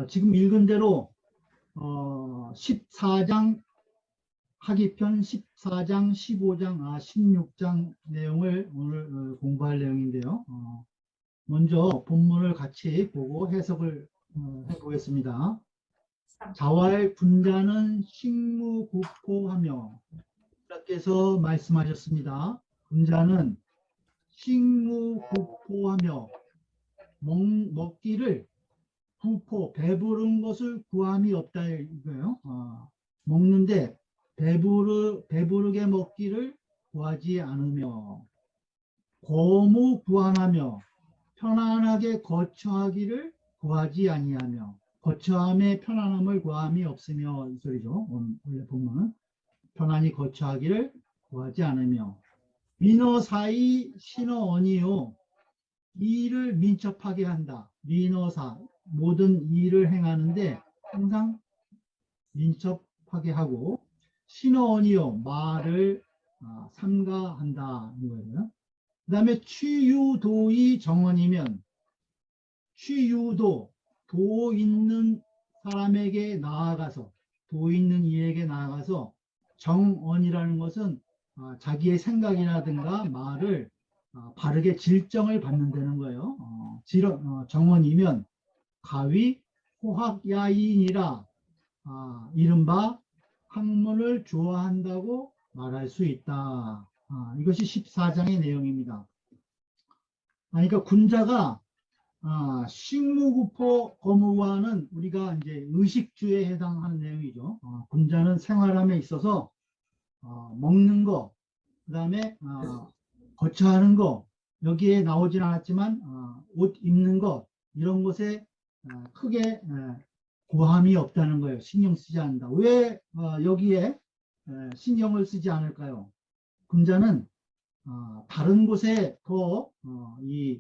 지금 읽은 대로 14장 하기편 14장, 15장, 16장 내용을 오늘 공부할 내용인데요. 먼저 본문을 같이 보고 해석을 해보겠습니다. 자활 분자는 식무구포하며 께서 말씀하셨습니다. 분자는 식무구포하며 먹기를 구포, 배부른 것을 구함이 없다 이거예요. 먹는데 배부르게 먹기를 구하지 않으며 거무 구안하며 편안하게 거처하기를 구하지 아니하며 거처함의 편안함을 구함이 없으며 이 소리죠. 원래 본문은 편안히 거처하기를 구하지 않으며 민어 사이 신어 언이요 이를 민첩하게 한다. 민어사 모든 일을 행하는데 항상 민첩하게 하고 신어언이요 말을 삼가한다 이거예요. 그 다음에 취유도의 정언이면 취유도 도 있는 사람에게 나아가서 도 있는 이에게 나아가서 정언이라는 것은 자기의 생각이라든가 말을 바르게 질정을 받는다는 거예요. 정언이면 가위 호학야인이라 이른바 학문을 좋아한다고 말할 수 있다. 이것이 14장의 내용입니다. 그러니까 군자가 식무구포 거무와는 우리가 이제 의식주에 해당하는 내용이죠. 군자는 생활함에 있어서 먹는 거, 그 다음에 거처하는 거, 여기에 나오진 않았지만 옷 입는 것 이런 것에 크게 고함이 없다는 거예요. 신경 쓰지 않는다. 왜 여기에 신경을 쓰지 않을까요? 군자는 다른 곳에 더 이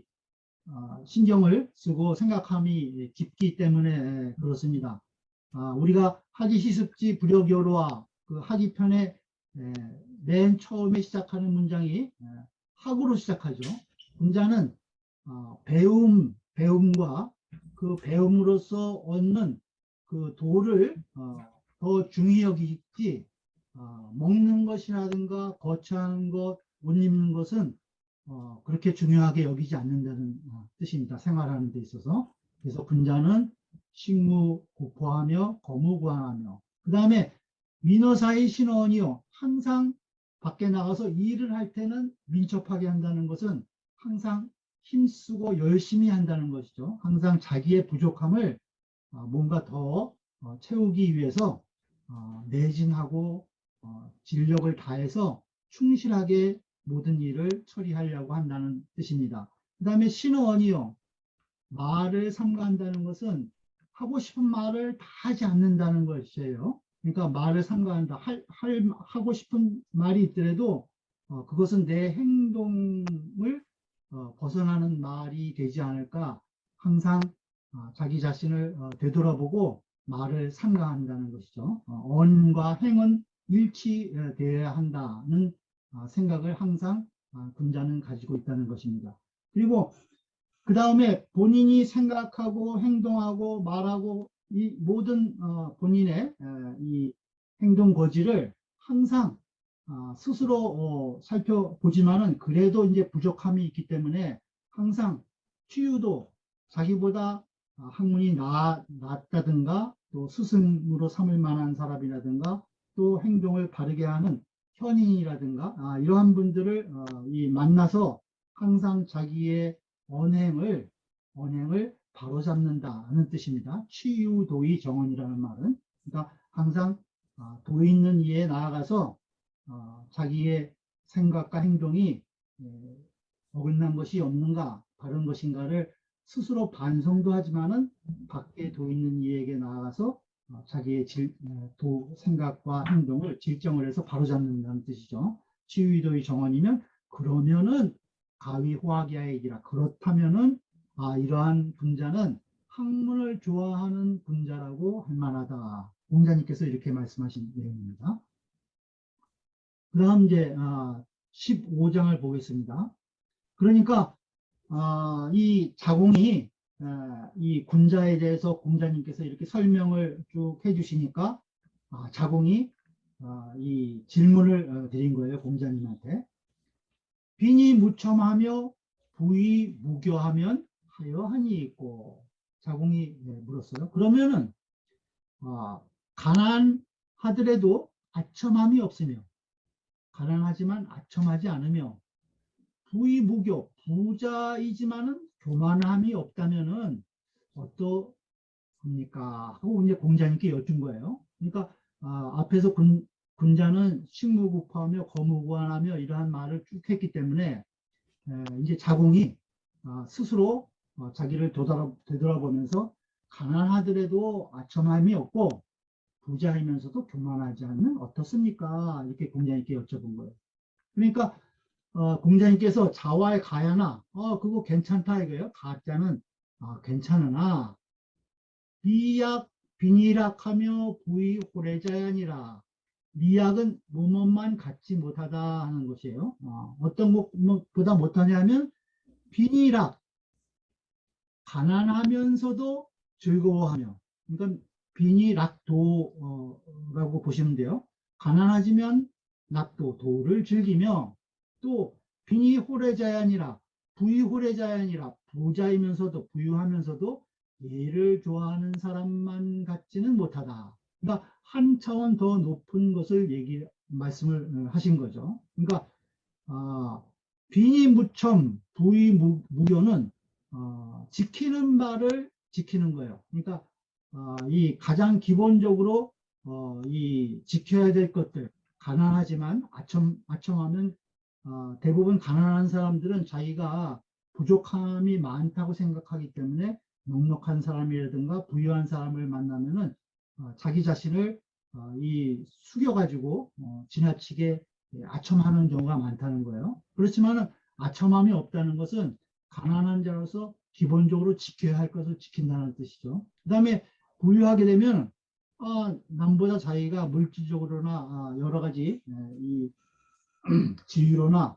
신경을 쓰고 생각함이 깊기 때문에 그렇습니다. 우리가 하기시습지 불여교로와 그 하기편의 맨 처음에 시작하는 문장이 학으로 시작하죠. 군자는 배움과 그 배움으로써 얻는 그 도를 더 중히 여기지 먹는 것이라든가 거처하는 것, 옷 입는 것은 그렇게 중요하게 여기지 않는다는 뜻입니다. 생활하는 데 있어서. 그래서 군자는 식무구포하며 거무구안하며 그 다음에 민어사의 신원이요 항상 밖에 나가서 일을 할 때는 민첩하게 한다는 것은 항상 힘쓰고 열심히 한다는 것이죠. 항상 자기의 부족함을 뭔가 더 채우기 위해서 내진하고 진력을 다해서 충실하게 모든 일을 처리하려고 한다는 뜻입니다. 그 다음에 신어원이요. 말을 삼가한다는 것은 하고 싶은 말을 다 하지 않는다는 것이에요. 그러니까 말을 삼가한다. 하고 싶은 말이 있더라도 그것은 내 행동을 벗어나는 말이 되지 않을까 항상 자기 자신을 되돌아보고 말을 삼가한다는 것이죠. 언과 행은 일치되어야 한다는 생각을 항상 군자는 가지고 있다는 것입니다. 그리고 그 다음에 본인이 생각하고 행동하고 말하고 이 모든 본인의 이 행동 거지를 항상 스스로 살펴보지만은 그래도 이제 부족함이 있기 때문에 항상 치유도 자기보다 학문이 낫다든가 또 스승으로 삼을 만한 사람이라든가 또 행동을 바르게 하는 현인이라든가 이러한 분들을 만나서 항상 자기의 언행을 바로잡는다는 뜻입니다. 치유도의 정언이라는 말은 그러니까 항상 도 있는 이에 나아가서 자기의 생각과 행동이 어긋난 것이 없는가 바른 것인가를 스스로 반성도 하지만은 밖에 도 있는 이에게 나아가서 자기의 생각과 행동을 질정을 해서 바로잡는다는 뜻이죠. 치유도의 정언이면 그러면은 가위호학야액이라 그렇다면은 이러한 분자는 학문을 좋아하는 분자라고 할 만하다. 공자님께서 이렇게 말씀하신 내용입니다. 그 다음 이제 15장을 보겠습니다. 그러니까 이 자공이 이 군자에 대해서 공자님께서 이렇게 설명을 쭉 해주시니까 자공이 이 질문을 드린 거예요. 공자님한테. 빈이 무첨하며 부이 무교하면 하여하니 있고. 자공이 물었어요. 그러면은 가난하더라도 아첨함이 없으며, 가난하지만 아첨하지 않으며, 부의무교, 부자이지만은 교만함이 없다면은 어떠합니까? 하고 이제 공자님께 여쭌 거예요. 그러니까 앞에서 군자는 식무구파하며 거무구환하며 이러한 말을 쭉 했기 때문에 이제 자공이 스스로 자기를 되돌아보면서 가난하더라도 아첨함이 없고 부자이면서도 교만하지 않는 어떻습니까? 이렇게 공자님께 여쭤본 거예요. 그러니까 공자님께서 자와의 가야나 그거 괜찮다 이거예요. 가자는 괜찮으나 비약 빈이락하며 부의 호래자야니라. 미약은 무엇만 갖지 못하다 하는 것이에요. 어떤 것보다 못하냐면 빈이락, 가난하면서도 즐거워하며, 그러니까 빈이락도라고 보시면 돼요. 가난하지만 낙도, 도를 즐기며, 또 빈이 호래자야니라, 부이 호래자야니라, 부자이면서도 부유하면서도 예를 좋아하는 사람만 갖지는 못하다. 그러니까 한 차원 더 높은 것을 말씀을 하신 거죠. 그러니까 빈이 무첨, 부이 무교는 지키는 바를 지키는 거예요. 그러니까 이 가장 기본적으로 이 지켜야 될 것들, 가난하지만 아첨하면 대부분 가난한 사람들은 자기가 부족함이 많다고 생각하기 때문에 넉넉한 사람이라든가 부유한 사람을 만나면은 자기 자신을 이 숙여가지고 지나치게 아첨하는 경우가 많다는 거예요. 그렇지만 아첨함이 없다는 것은 가난한 자로서 기본적으로 지켜야 할 것을 지킨다는 뜻이죠. 그 다음에 부유하게 되면 남보다 자기가 물질적으로나 여러 가지 이 지위로나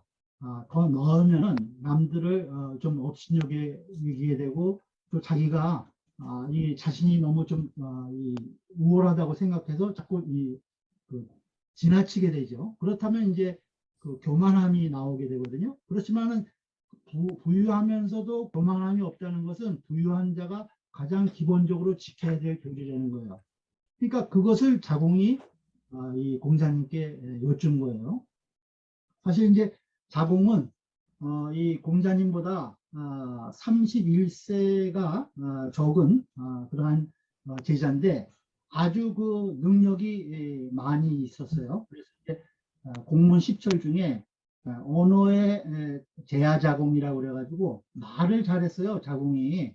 더 넣으면은 남들을 좀 업신여기게 되고 또 자기가 이 자신이 너무 좀 우월하다고 생각해서 자꾸 지나치게 되죠. 그렇다면 이제 그 교만함이 나오게 되거든요. 그렇지만은 부유하면서도 교만함이 없다는 것은 부유한 자가 가장 기본적으로 지켜야 될 교리라는 거예요. 그러니까 그것을 자공이 이 공자님께 여쭌 거예요. 사실 이제 자공은 이 공자님보다 31세가 적은 그러한 제자인데 아주 그 능력이 많이 있었어요. 그래서 이제 공문 10철 중에 언어의 제야자공이라고 그래가지고 말을 잘했어요, 자공이.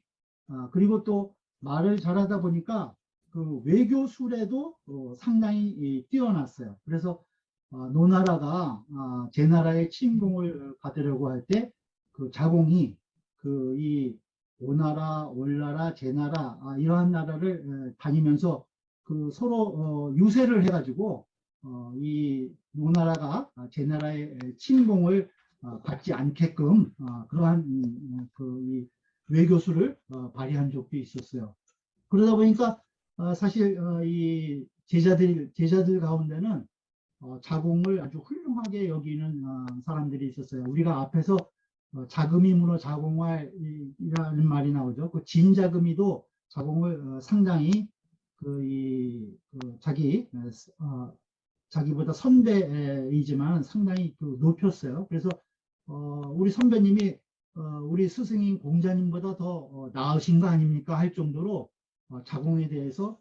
그리고 또 말을 잘하다 보니까 그 외교술에도 상당히 뛰어났어요. 그래서 노나라가 제나라의 침공을 받으려고 할 때 그 자공이 그 이 오나라, 올나라, 제나라 이러한 나라를 다니면서 그 서로 유세를 해가지고 이 노나라가 제나라의 침공을 받지 않게끔 그러한 이 외교술을 발휘한 적도 있었어요. 그러다 보니까 사실 이 제자들 가운데는 자공을 아주 훌륭하게 여기는 사람들이 있었어요. 우리가 앞에서 자금이므로 자공할이라는 말이 나오죠. 그 진자금이도 자공을 상당히 자기보다 선배이지만 상당히 높였어요. 그래서 우리 선배님이 우리 스승인 공자님보다 더 나으신 거 아닙니까? 할 정도로 자공에 대해서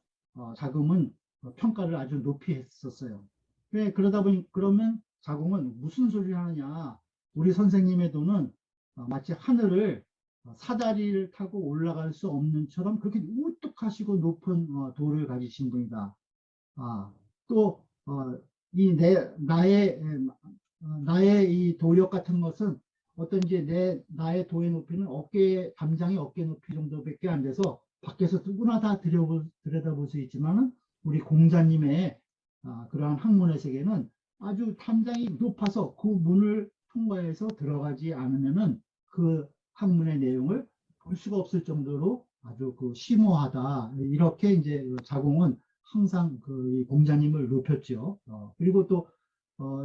자금은 평가를 아주 높이 했었어요. 그러다 보니 그러면 자공은 무슨 소리를 하느냐? 우리 선생님의 돈은 마치 하늘을 사다리를 타고 올라갈 수 없는 처럼 그렇게 우뚝하시고 높은 도를 가지신 분이다. 또 나의 이 도력 같은 것은 어떤지 나의 도의 높이는 담장의 어깨 높이 정도밖에 안 돼서 밖에서 누구나 다 들여다볼 수 있지만은 우리 공자님의 그러한 학문의 세계는 아주 담장이 높아서 그 문을 통과해서 들어가지 않으면은 그 학문의 내용을 볼 수가 없을 정도로 아주 그 심오하다. 이렇게 이제 그 자공은 항상 그 이 공자님을 높였죠. 그리고 또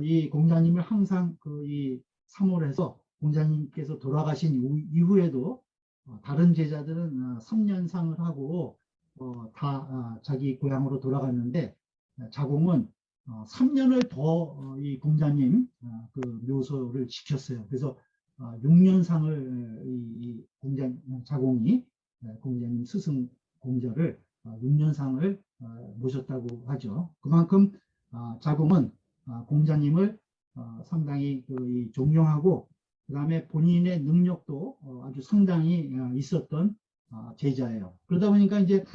이 공자님을 항상 그 이 사모해서 공자님께서 돌아가신 이후에도 다른 제자들은 3년상을 하고 다 자기 고향으로 돌아갔는데 자공은 3년을 더 이 공자님 그 묘소를 지켰어요. 그래서 6년상을 이 자공이 공자님 스승 공자를 6년상을 모셨다고 하죠. 그만큼 자공은 공자님을 상당히 그 존경하고 그 다음에 본인의 능력도 아주 상당히 있었던 제자예요. 그러다 보니까 이제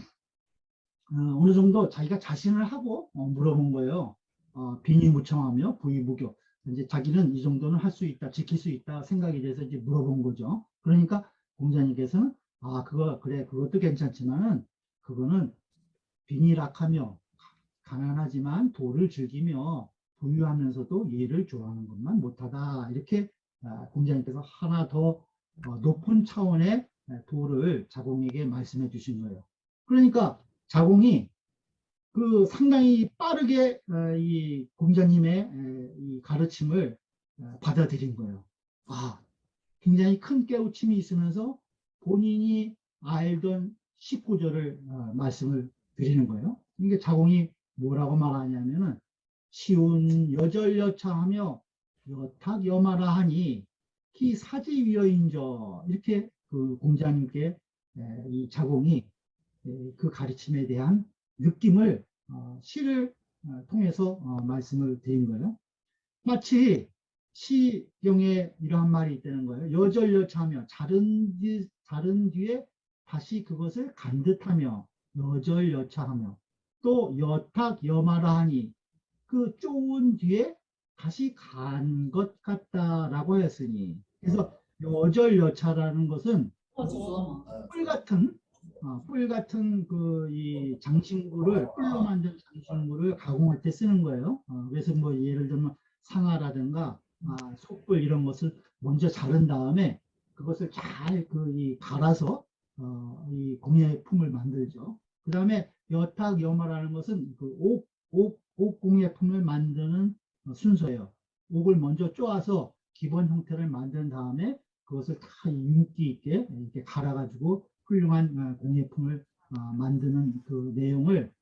어느 정도 자기가 자신을 하고 물어본 거예요. 비니무청하며 부의무교. 이제 자기는 이 정도는 할 수 있다, 지킬 수 있다 생각이 돼서 이제 물어본 거죠. 그러니까 공자님께서는 그거 그래 그것도 괜찮지만은 그거는 빈일악하며 가난하지만 도를 즐기며 부유하면서도 예를 좋아하는 것만 못하다. 이렇게 공자님께서 하나 더 높은 차원의 도를 자공에게 말씀해 주신 거예요. 그러니까 자공이 그 상당히 빠르게 이 공자님의 이 가르침을 받아들인 거예요. 굉장히 큰 깨우침이 있으면서 본인이 알던 19절을 말씀을 드리는 거예요. 이게 자공이 뭐라고 말하냐면은 시운 여절여차하며 여탁여마라 하니 키 사지위어인저 이렇게 그 공자님께 이 자공이 그 가르침에 대한 느낌을 시를 통해서 말씀을 드린 거예요. 마치 시경에 이러한 말이 있다는 거예요. 여절여차하며 자른 뒤에 다시 그것을 간 듯하며 여절여차하며 또 여탁여마라 하니 그 쪼은 뒤에 다시 간 것 같다라고 했으니 그래서 여절여차라는 것은 뿔 같은 그 이 장신구를 뿔로 만든 장신구를 가공할 때 쓰는 거예요. 그래서 뭐 예를 들면 상아라든가 속불 이런 것을 먼저 자른 다음에 그것을 잘 그 이 갈아서 이 공예품을 만들죠. 그 다음에 여탁여마라는 것은 그 옥 공예품을 만드는 순서예요. 옥을 먼저 쪼아서 기본 형태를 만든 다음에 그것을 다 윤기 있게 이렇게 갈아가지고 훌륭한 공예품을 만드는 그 내용을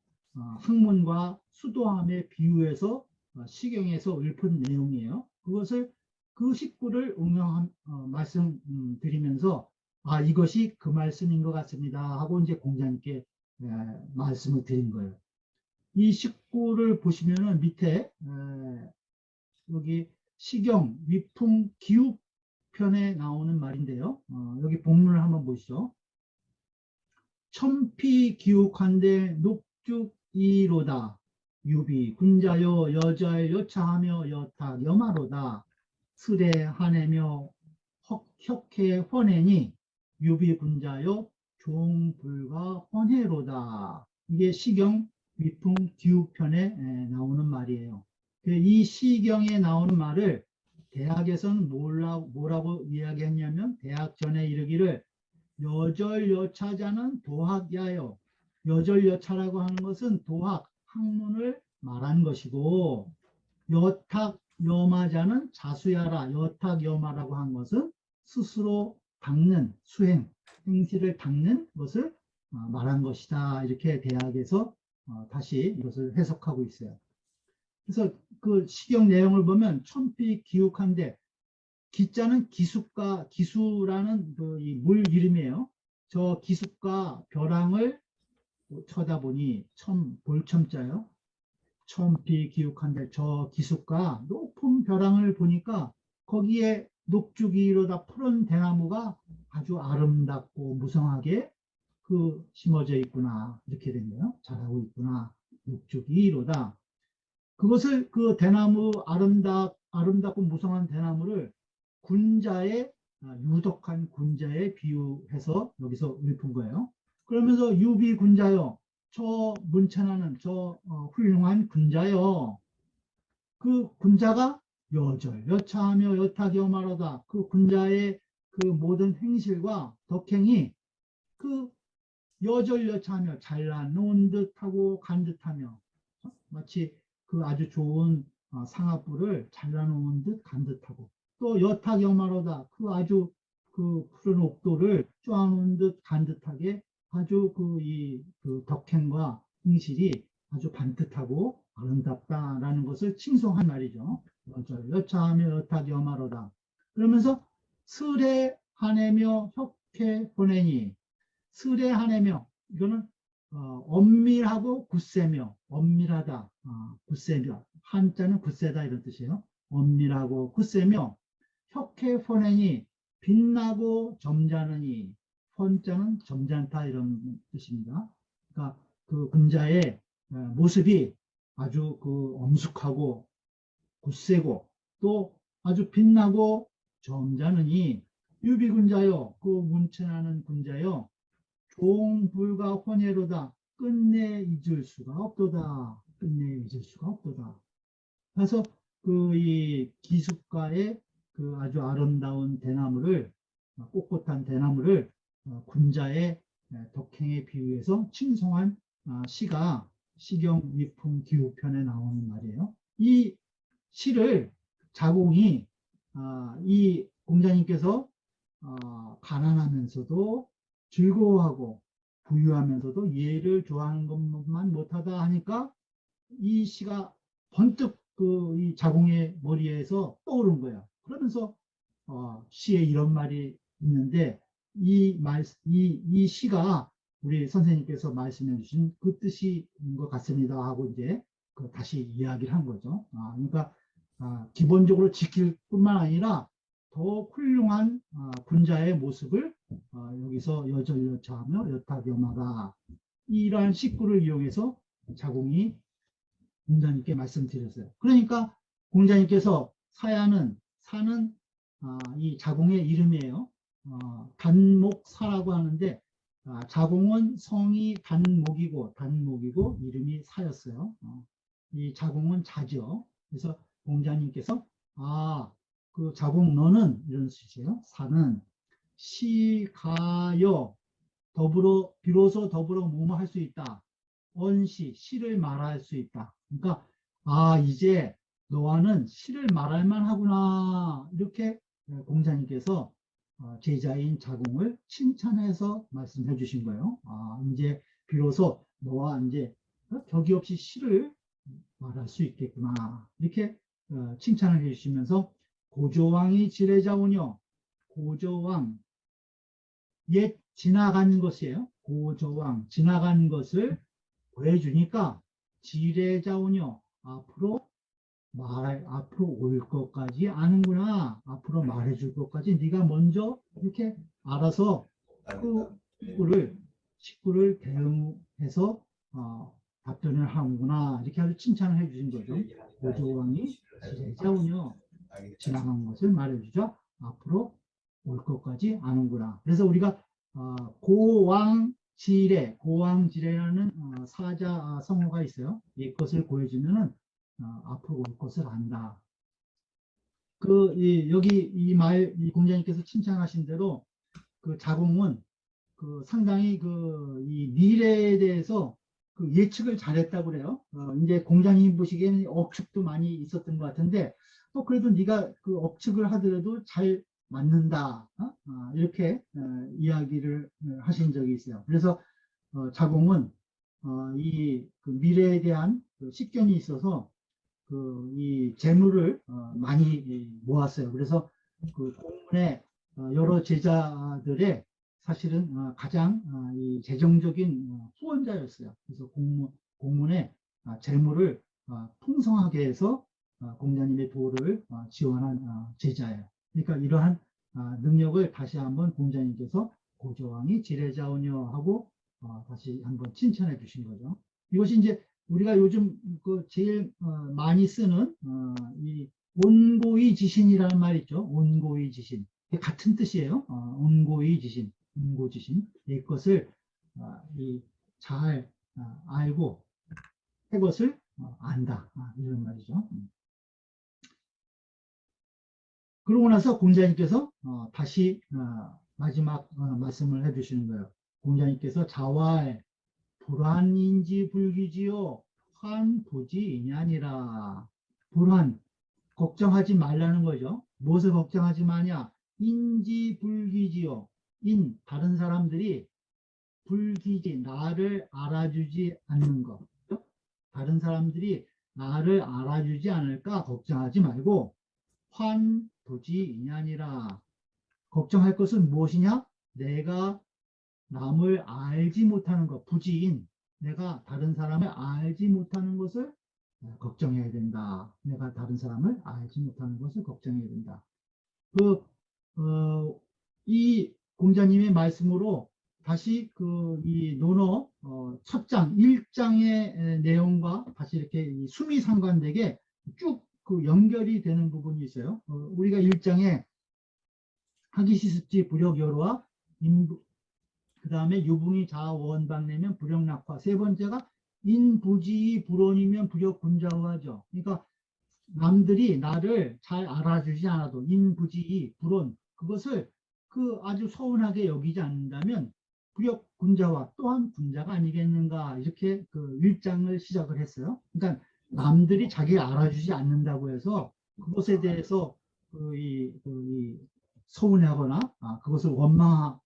학문과 수도함에 비유해서 시경에서 읊은 내용이에요. 그것을 그 식구를 말씀드리면서 이것이 그 말씀인 것 같습니다 하고 이제 공자님께 말씀을 드린 거예요. 이 식구를 보시면은 밑에 여기 시경 위풍 기욱 편에 나오는 말인데요. 여기 본문을 한번 보시죠. 천피기욱한데 녹죽이로다. 유비 군자여 여자의 여차하며 여탁 여마로다. 슬에 하내며 혁해 헌해니 유비 군자여 종불과 헌해로다. 이게 시경 위풍 기욱편에 나오는 말이에요. 이 시경에 나오는 말을 대학에서는 뭐라고 이야기했냐면 대학 전에 이르기를 여절여차자는 도학야요. 여절여차라고 하는 것은 도학, 학문을 말한 것이고 여탁여마자는 자수야라. 여탁여마라고 한 것은 스스로 닦는 수행, 행실을 닦는 것을 말한 것이다. 이렇게 대학에서 다시 이것을 해석하고 있어요. 그래서 그 시경 내용을 보면 천피기욱한데 기자는 기숫과 기수라는 그 물 이름이에요. 저 기숫과 벼랑을 쳐다보니 볼첨자요. 천피기욱한데 저 기숫과 높은 벼랑을 보니까 거기에 녹주기로다 푸른 대나무가 아주 아름답고 무성하게 그 심어져 있구나 이렇게 되네요. 자라고 있구나. 녹주기로다. 그것을 그 대나무 아름답고 무성한 대나무를 군자의 유독한 군자에 비유해서 여기서 읊은 거예요. 그러면서 유비 군자여 저 문천하는 저 훌륭한 군자여 그 군자가 여절 여차하며 여탁여마로다. 그 군자의 그 모든 행실과 덕행이 그 여절여차하며 잘라놓은 듯하고 간 듯하며 마치 그 아주 좋은 상아뿔을 잘라놓은 듯 간 듯하고 또 여타경마로다 그 아주 그 푸른 옥도를 쪼아놓은 듯 간 듯하게 아주 그 덕행과 행실이 아주 반듯하고 아름답다라는 것을 칭송한 말이죠. 여차하며 여타경마로다. 그러면서 슬에 하내며 혁해 보내니 슬에 하내며 이거는 엄밀하고 굳세며 엄밀하다 굳세며 한자는 굳세다 이런 뜻이에요. 엄밀하고 굳세며 혁해 포내니 빛나고 점잖으니 헌자는 점잖다 이런 뜻입니다. 그러니까 그 군자의 모습이 아주 그 엄숙하고 굳세고 또 아주 빛나고 점잖으니 유비군자요 그 문천하는 군자요 종불가 혼예로다 끝내 잊을 수가 없도다. 끝내 잊을 수가 없도다. 그래서 그 이 기숙가의 그 아주 아름다운 대나무를 꼿꼿한 대나무를 군자의 덕행에 비유해서 칭송한 시가 시경 위풍 기후편에 나오는 말이에요. 이 시를 자공이 이 공자님께서 가난하면서도 즐거워하고 부유하면서도 예를 좋아하는 것만 못하다 하니까 이 시가 번뜩 이 자공의 머리에서 떠오른 거예요. 그러면서 시에 이런 말이 있는데 이 시가 우리 선생님께서 말씀해 주신 그 뜻인 것 같습니다 하고 이제 다시 이야기를 한 거죠. 그러니까 기본적으로 지킬 뿐만 아니라 더 훌륭한 군자의 모습을 여기서 여절여차하며 여타경마가 이러한 식구를 이용해서 자공이 공자님께 말씀드렸어요. 그러니까 공자님께서 사는 이 자공의 이름이에요. 단목사라고 하는데 자공은 성이 단목이고 이름이 사였어요. 이 자공은 자죠. 그래서 공자님께서 그 자공 너는 이런 뜻이에요. 사는 시가여 비로소 더불어 뭐뭐 할 수 있다. 시를 말할 수 있다. 그러니까 이제 너와는 시를 말할 만하구나. 이렇게 공자님께서 제자인 자공을 칭찬해서 말씀해 주신 거예요. 이제 비로소 너와 이제 격이 없이 시를 말할 수 있겠구나. 이렇게 칭찬을 해주시면서 고조왕이 지레자오녀 고조왕 옛 지나간 것이에요. 고조왕 지나간 것을 보여주니까 지레자오녀 앞으로 올 것까지 아는구나. 앞으로 말해줄 것까지 네가 먼저 이렇게 알아서 그 식구를 대응해서 답변을 하는구나. 이렇게 아주 칭찬을 해주신 거죠. 고조왕이 지레자오녀 지나간 것을 말해주자 앞으로 올 것까지 아는구나. 그래서 우리가 고왕지레라는 사자 성어가 있어요. 이것을 보여주면은 앞으로 올 것을 안다. 여기 이 공자님께서 칭찬하신 대로 그 자공은 상당히 이 미래에 대해서 예측을 잘했다고 그래요. 이제 공자님 보시기에는 억측도 많이 있었던 것 같은데 또 그래도 네가 그 억측을 하더라도 잘 맞는다. 이렇게 이야기를 하신 적이 있어요. 그래서 자공은 이 미래에 대한 식견이 있어서 이 재물을 많이 모았어요. 그래서 공문에 여러 제자들의 사실은 가장 이 재정적인 후원자였어요. 그래서 공문에 재물을 풍성하게 해서 공자님의 도를 지원한 제자예요. 그러니까 이러한 능력을 다시 한번 공자님께서 고조왕이 지레자오녀 하고 다시 한번 칭찬해 주신 거죠. 이것이 이제 우리가 요즘 제일 많이 쓰는 이 온고이지신이라는 말 있죠. 온고이지신. 같은 뜻이에요. 온고이지신, 온고지신. 이것을 잘 알고 그것을 안다. 이런 말이죠. 그러고 나서 공자님께서 다시 마지막 말씀을 해주시는 거예요. 공자님께서 자왈 불환인지 불기지요 환부지인이 아니라. 불환, 걱정하지 말라는 거죠. 무엇을 걱정하지 마냐? 인지 불기지요. 다른 사람들이 불기지, 나를 알아주지 않는 것. 다른 사람들이 나를 알아주지 않을까 걱정하지 말고 환부지인이 아니라. 걱정할 것은 무엇이냐? 내가 남을 알지 못하는 것, 부지인. 내가 다른 사람을 알지 못하는 것을 걱정해야 된다. 내가 다른 사람을 알지 못하는 것을 걱정해야 된다. 이 공자님의 말씀으로 다시 이 논어 첫 장, 1장의 내용과 다시 이렇게 수미상관되게 쭉 연결이 되는 부분이 있어요. 우리가 1장에 하기시습지 불역여로와 인부, 그 다음에 유붕이 자원방내면 불역낙화. 세 번째가 인부지이 불원이면 불역군자화죠. 그러니까 남들이 나를 잘 알아주지 않아도 인부지이 불원, 그것을 아주 서운하게 여기지 않는다면 불역군자화, 또한 군자가 아니겠는가. 이렇게 1장을 시작을 했어요. 그러니까 남들이 자기를 알아주지 않는다고 해서 그것에 대해서 서운해하거나 그것을 원망하지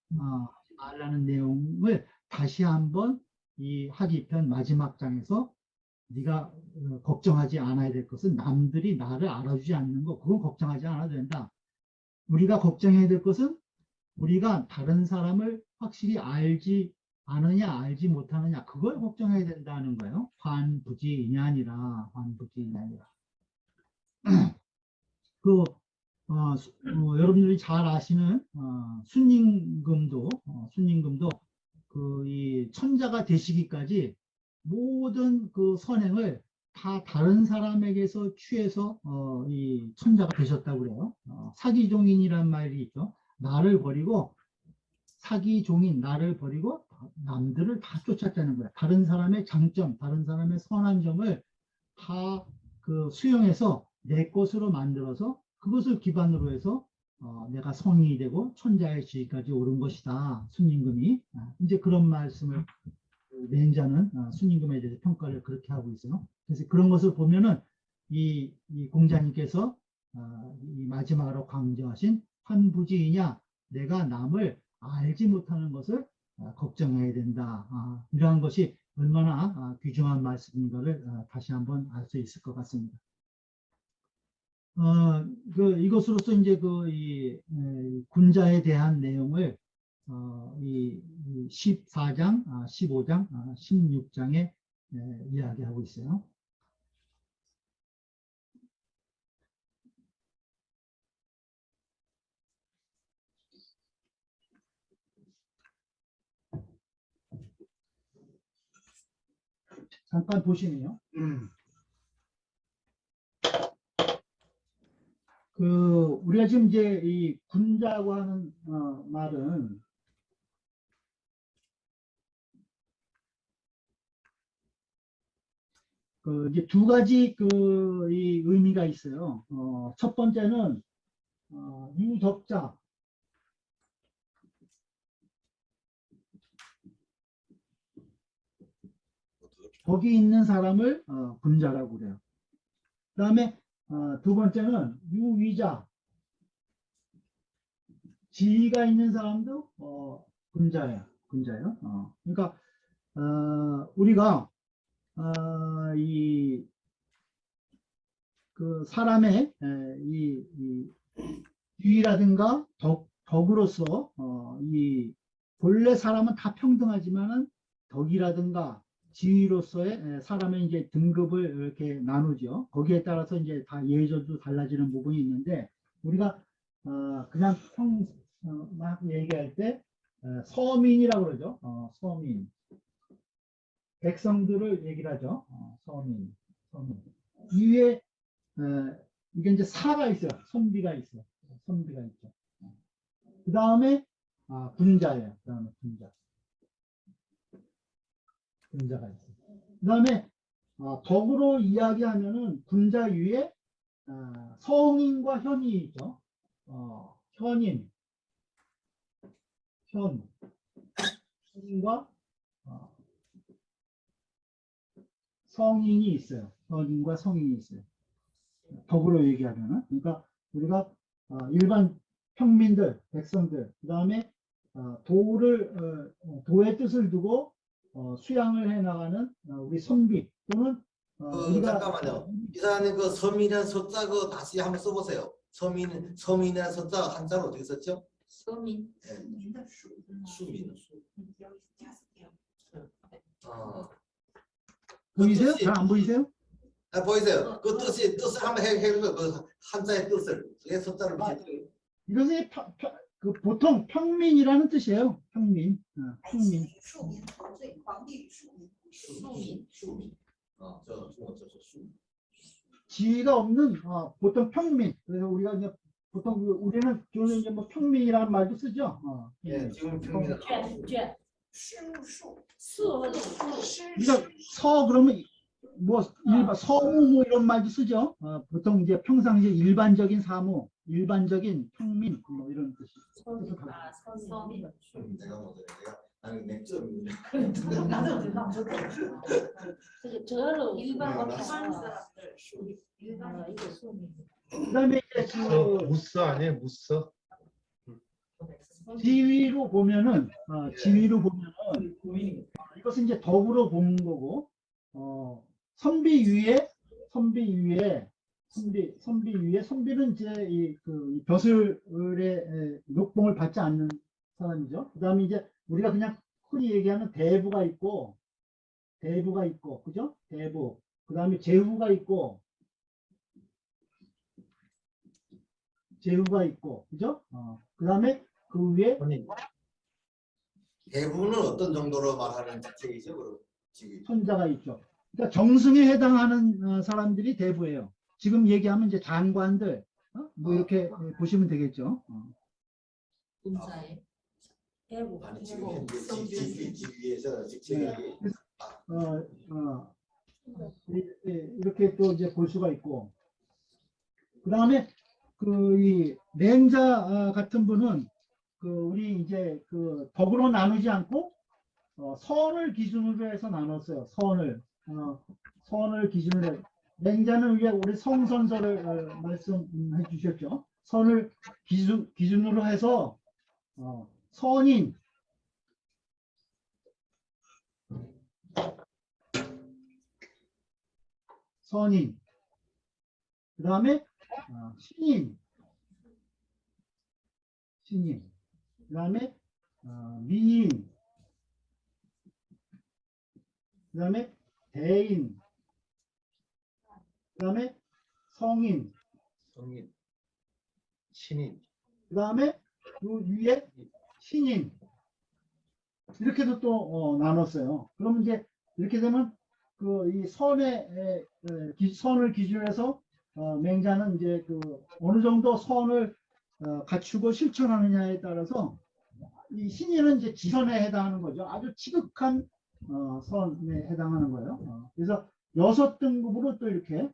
말라는 내용을 다시 한번 이 하기편 마지막 장에서 네가 걱정하지 않아야 될 것은 남들이 나를 알아주지 않는 거, 그건 걱정하지 않아도 된다. 우리가 걱정해야 될 것은 우리가 다른 사람을 확실히 알지 않느냐 알지 못하느냐, 그걸 걱정해야 된다는 거예요. 환부지인이 아니라. 여러분들이 잘 아시는 순임금도 이 천자가 되시기까지 모든 선행을 다 다른 사람에게서 취해서 이 천자가 되셨다고 그래요. 사기종인이란 말이 있죠. 나를 버리고, 사기종인 나를 버리고 남들을 다 쫓았다는 거야. 다른 사람의 장점, 다른 사람의 선한 점을 다 수용해서 내 것으로 만들어서 그것을 기반으로 해서 내가 성인이 되고 천자의 지위까지 오른 것이다. 순임금이. 이제 그런 말씀을 맹자는 순임금에 대해서 평가를 그렇게 하고 있어요. 그래서 그런 것을 보면은 이 공자님께서 이 마지막으로 강조하신 환부지이냐, 내가 남을 알지 못하는 것을 걱정해야 된다. 이러한 것이 얼마나 귀중한 말씀인가를 다시 한번 알 수 있을 것 같습니다. 이것으로서 이제 이 군자에 대한 내용을 이 14장, 15장, 16장에 이야기하고 있어요. 잠깐 보시면요. 우리가 지금 이제 이 군자라고 하는 말은 이제 두 가지 이 의미가 있어요. 첫 번째는 유덕자, 거기 있는 사람을 군자라고 그래요. 그 다음에 두 번째는 유위자, 지위가 있는 사람도 군자예요. 그러니까 우리가 이 사람의 이 지위라든가 덕으로서 이 본래 사람은 다 평등하지만은 덕이라든가 지위로서의 사람의 이제 등급을 이렇게 나누죠. 거기에 따라서 이제 다 예절도 달라지는 부분이 있는데, 우리가 그냥 막 얘기할 때 서민이라고 그러죠. 서민. 백성들을 얘기를 하죠. 서민. 이외에 이게 이제 사가 있어요. 선비가 있어요. 선비가 있죠. 그 다음에 군자예요. 그 다음에 군자가 있어요. 그 다음에 덕으로 이야기하면은 군자 위에 성인과 현이 있죠. 현인, 현인과 성인이 있어요. 현인과 성인이 있어요. 더불어 얘기하면은. 그러니까 우리가 일반 평민들, 백성들, 그 다음에 도의 뜻을 두고 수양을 해나가는 우리 선비 또는 우리가 잠깐만요. 이사님 그 서민이라는 서자 그 다시 한번 써보세요. 서민이라는 서자 한자로 어떻게 썼죠? 서민. 수민. 보이세요? 잘 안 보이세요? 보이세요? 그 뜻을 한번 해보세요. 그 한자의 뜻을 왜 서자를 붙였어요? 이것이 그 보통 평민이라는 뜻이에요. 평민. 평민. 수민. 지위가 없는 보통 평민. 그래서 우리가 이제 보통 우리는 이제 뭐 평민이라는 말도 쓰죠. 예, 지금 평민은 그러니까 그러면 뭐 서무 뭐 이런 말도 쓰죠. 보통 이제 평상시에 일반적인 사무, 일반적인 평민 뭐 이런 뜻이. 서민. 내가 뭐죠? 나는 맥주. 저로 일반 사람들. 이거 수민. 그다음에 이제 무서 아니에요? 무서? 지위로 보면은 이것은 이제 덕으로 보는 거고 선비 위에 선비는 이제 이 벼슬의 녹봉을 받지 않는 사람이죠. 그다음에 이제 우리가 그냥 흔히 얘기하는 대부가 있고 그죠? 대부. 그다음에 제후가 있고 그죠? 그다음에 그 위에 대부분은 어떤 정도로 말하는 책이죠? 그럼 지금 손자가 있죠. 그러니까 정승에 해당하는 사람들이 대부예요. 지금 얘기하면 이제 장관들 뭐 이렇게 보시면 되겠죠. 군사에 대부. 아니 지금 현재 지위에서 직책이 이렇게 또 이제 볼 수가 있고, 그 다음에 이 맹자 같은 분은 우리 이제 덕으로 나누지 않고 선을 기준으로 해서 나눴어요. 선을 기준으로 해. 맹자는 우리 성선설을 말씀해 주셨죠. 선을 기준으로 해서 선인, 그 다음에 신인, 그 다음에 미인, 그 다음에 대인, 그 다음에 성인, 신인, 그 다음에 그 위에 신인, 이렇게도 또 나눴어요. 그러면 이제 이렇게 되면 이 선을 기준으로 해서 맹자는 이제 어느 정도 선을 갖추고 실천하느냐에 따라서 이 신인은 이제 지선에 해당하는 거죠. 아주 지극한 선에 해당하는 거예요. 그래서 6등급으로 또 이렇게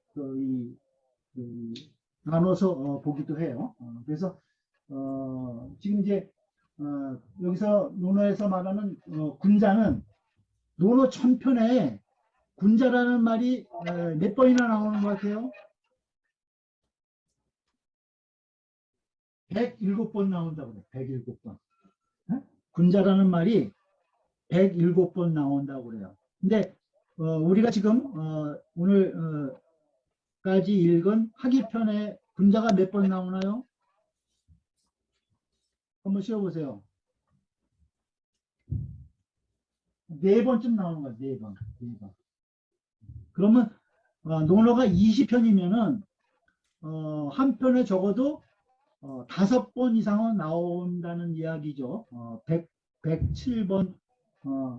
나눠서 보기도 해요. 그래서 지금 이제 여기서 논어에서 말하는 군자는 논어 1000편에 군자라는 말이 몇 번이나 나오는 것 같아요? 107번 나온다고 그래요. 107번. 군자라는 말이 107번 나온다고 그래요. 근데 우리가 지금 오늘까지 읽은 학이편에 군자가 몇 번 나오나요? 한번 씌워보세요. 4번쯤 나오는 거예요. 4번. 그러면 논어가 20편이면은 한 편에 적어도 5번 이상은 나온다는 이야기죠. 107번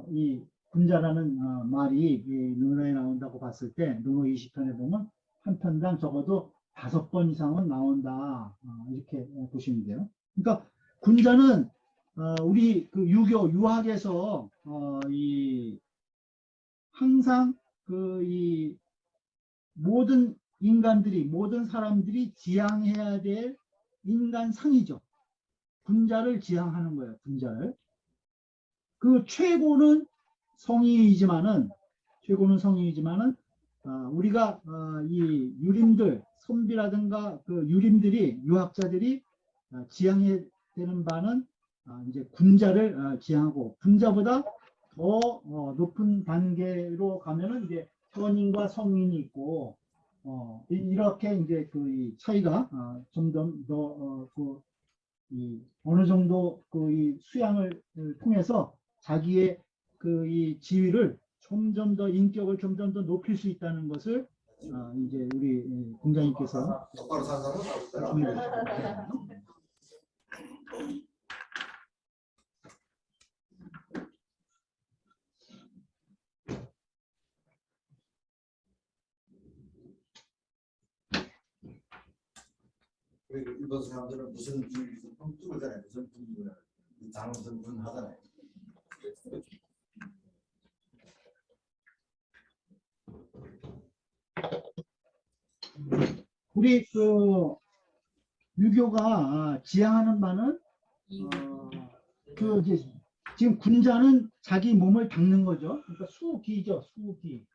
이 군자라는 말이 논어에 나온다고 봤을 때 논어 20편에 보면 한 편당 적어도 5번 이상은 나온다. 이렇게 보시면 돼요. 그러니까 군자는 우리 유학에서 항상 이 모든 인간들이 모든 사람들이 지향해야 될 인간 상이죠. 군자를 지향하는 거예요. 군자를. 그 최고는 성의이지만은 우리가 이 유림들 선비라든가 그 유림들이 유학자들이 지향해야 되는 바는 이제 군자를 지향하고 군자보다 더 높은 단계로 가면은 이제 현인과 성인이 있고 이렇게 이제 그 차이가 점점 더 어느 정도 그 이 수양을 통해서 자기의 그 이 지위를 점점 더 인격을 점점 더 높일 수 있다는 것을 이제 우리 공자님께서 똑바로 사는 사람은 말씀해 주시거든요. 일본 사람들은 무슨 평투잖아요. 무슨 분이구나. 장 무슨 분 하잖아요. 우리 그 유교가 지향하는 바는 그 이제 지금 군자는 자기 몸을 닦는 거죠. 그러니까 수기죠. 수기.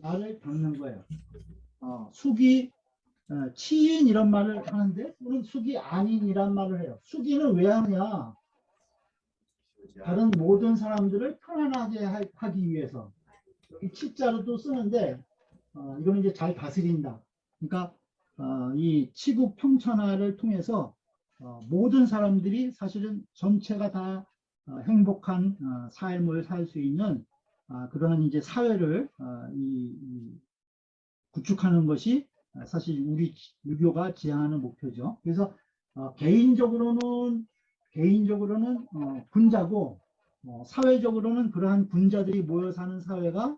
나를 닦는 거예요. 수기 치인 이런 말을 하는데 우리는 수기 아닌이란 말을 해요. 수기는 왜 하느냐? 다른 모든 사람들을 편안하게 하기 위해서. 이 치자로도 쓰는데 이거는 이제 잘 다스린다. 그러니까 이 치국 평천화를 통해서 모든 사람들이 사실은 전체가 다 행복한 삶을 살 수 있는 그런 이제 사회를 구축하는 것이 사실 우리 유교가 지향하는 목표죠. 그래서 개인적으로는 군자고 사회적으로는 그러한 군자들이 모여 사는 사회가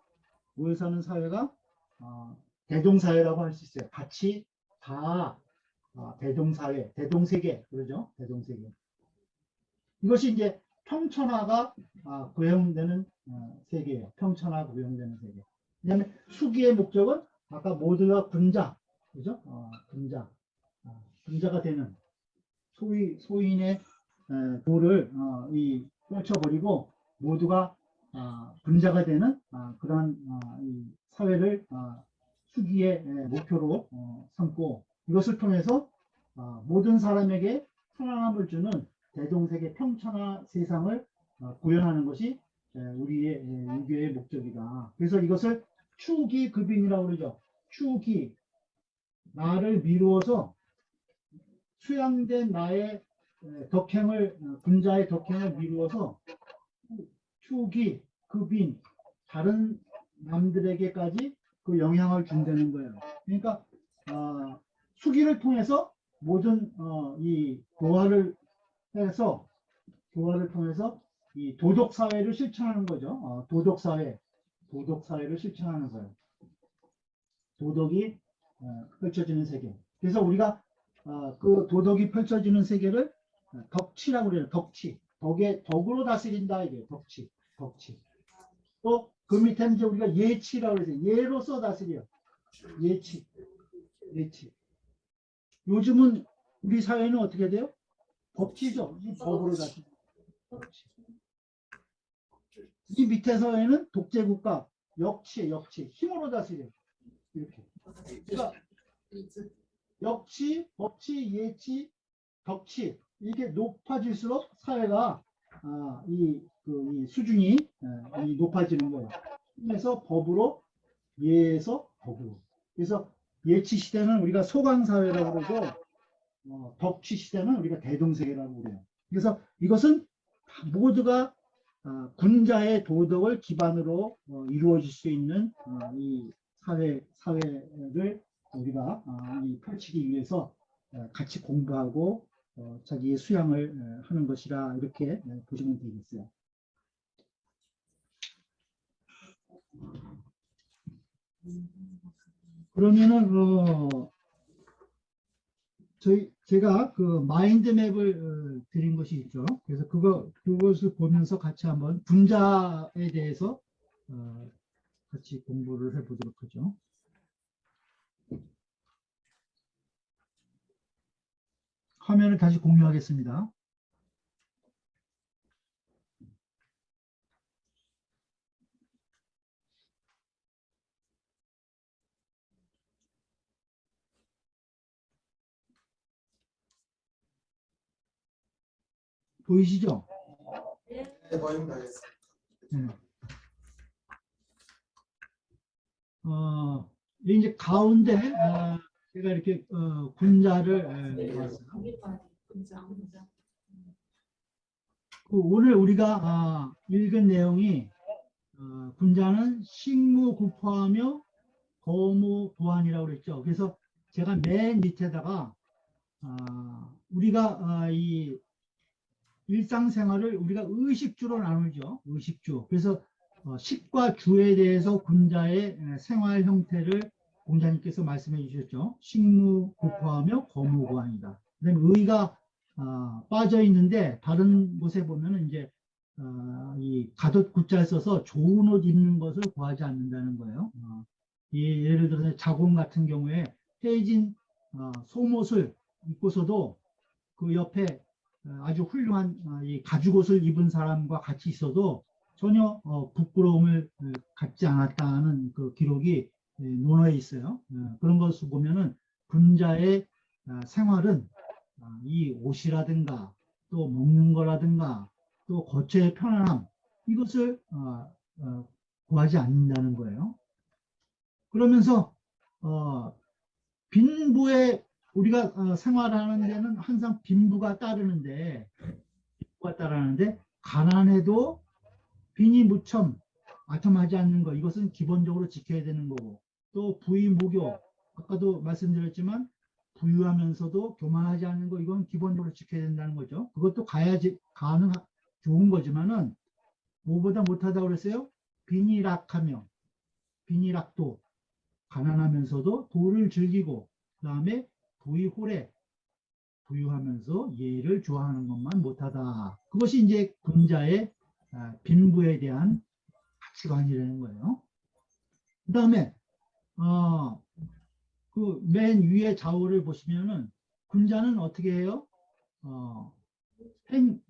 대동사회라고 할 수 있어요. 같이 다 대동사회, 대동세계 그러죠. 대동세계. 이것이 이제 평천화가 고용되는 세계예요. 평천화 고용되는 세계. 왜냐하면 수기의 목적은 아까 모두가 군자, 그죠? 군자가 되는 소인의 도를 펼쳐버리고 모두가 군자가 되는 그러한 이 사회를 수기의 목표로 삼고 이것을 통해서 모든 사람에게 편안함을 주는 대동세계 평천화 세상을 구현하는 것이 우리의 유교의 목적이다. 그래서 이것을 추기급인이라고 그러죠. 추기, 나를 미루어서 수양된 나의 덕행을 군자의 덕행을 미루어서 추기, 급인, 다른 남들에게까지 그 영향을 준다는 거예요. 그러니까 수기를 통해서 모든 이 교화를 통해서 이 도덕 사회를 실천하는 거죠. 도덕 사회를 실천하는 거예요. 도덕이 펼쳐지는 세계. 그래서 우리가 그 도덕이 펼쳐지는 세계를 덕치라고 그래요. 덕치. 덕으로 다스린다 이게 덕치. 또 그 밑에 이제 우리가 예치라고 그래서 예로서 다스려. 예치. 요즘은 우리 사회는 어떻게 돼요? 법치죠. 이 법으로 다스려. 이 밑에 사회는 독재국가, 역치, 힘으로 다스려. 이렇게. 그러니까 역치, 법치, 예치, 덕치 이게 높아질수록 사회가 이 수준이 높아지는 거예요. 그래서 법으로 예에서 덕으로. 그래서 예치 시대는 우리가 소강 사회라고 그러고 덕치 시대는 우리가 대동세계라고 그래요. 그래서 이것은 모두가 군자의 도덕을 기반으로 이루어질 수 있는 이 사회를 우리가 펼치기 위해서 같이 공부하고 자기의 수양을 하는 것이라 이렇게 보시면 되겠어요. 그러면은 제가 그 마인드맵을 드린 것이 있죠. 그래서 그것을 보면서 같이 한번 군자에 대해서 같이 공부를 해보도록 하죠. 화면을 다시 공유하겠습니다. 보이시죠? 네, 보입니다. 네. 이제 가운데 제가 이렇게 군자를 봤어요. 오늘 우리가 읽은 내용이 군자는 식무구포하며 거무부안이라고 그랬죠. 그래서 제가 맨 밑에다가 우리가 이 일상생활을 우리가 의식주로 나누죠. 의식주. 그래서 식과 주에 대해서 군자의 생활 형태를 공자님께서 말씀해 주셨죠. 식무구포하며 거무부안이다. 그다음에 의가 빠져 있는데 다른 곳에 보면은 이제 이 가돛 구자를 써서 좋은 옷 입는 것을 구하지 않는다는 거예요. 예를 들어서 자공 같은 경우에 헤어진 속옷을 입고서도 그 옆에 아주 훌륭한 이 가죽옷을 입은 사람과 같이 있어도 전혀 부끄러움을 갖지 않았다는 그 기록이 논어에 있어요. 그런 것을 보면은 군자의 생활은 이 옷이라든가 또 먹는 거라든가 또 거처의 편안함 이것을 구하지 않는다는 거예요. 그러면서 빈부에 우리가 생활하는 데는 항상 빈부가 따르는데 가난해도 빈이 무첨 아첨하지 않는 것 이것은 기본적으로 지켜야 되는 거고 또 부의무교 아까도 말씀드렸지만 부유하면서도 교만하지 않는 거 이건 기본적으로 지켜야 된다는 거죠. 그것도 가야지 좋은 거지만은 뭐보다 못하다고 그랬어요? 빈이락하며 빈이락도 가난하면서도 도를 즐기고 그 다음에 부의호래 부유하면서 예를 좋아하는 것만 못하다. 그것이 이제 군자의 빈부에 대한 가치관이라는 거예요. 그 다음에 그 맨 위에 좌우를 보시면은 군자는 어떻게 해요?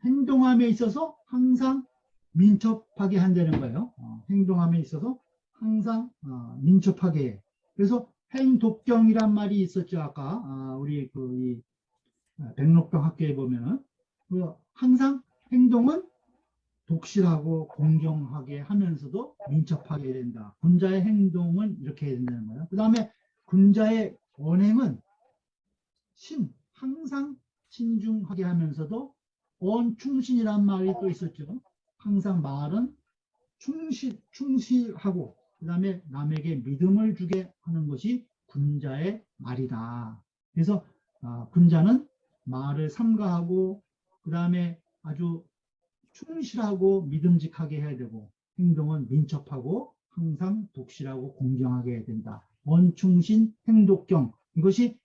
행동함에 있어서 항상 민첩하게 한다는 거예요. 행동함에 있어서 항상 민첩하게 해. 그래서 행독경이란 말이 있었죠. 아까 우리 이 백록병 학교에 보면은 항상 행동은 독실하고 공정하게 하면서도 민첩하게 해야 된다. 군자의 행동은 이렇게 해야 된다는 거예요. 그 다음에 군자의 언행은 항상 신중하게 하면서도 언충신이란 말이 또 있었죠. 항상 말은 충실하고 그 다음에 남에게 믿음을 주게 하는 것이 군자의 말이다. 그래서 군자는 말을 삼가하고 그 다음에 아주 충실하고 믿음직하게 해야 되고 행동은 민첩하고 항상 독실하고 공정하게 해야 된다. 언충신 행독경 이것이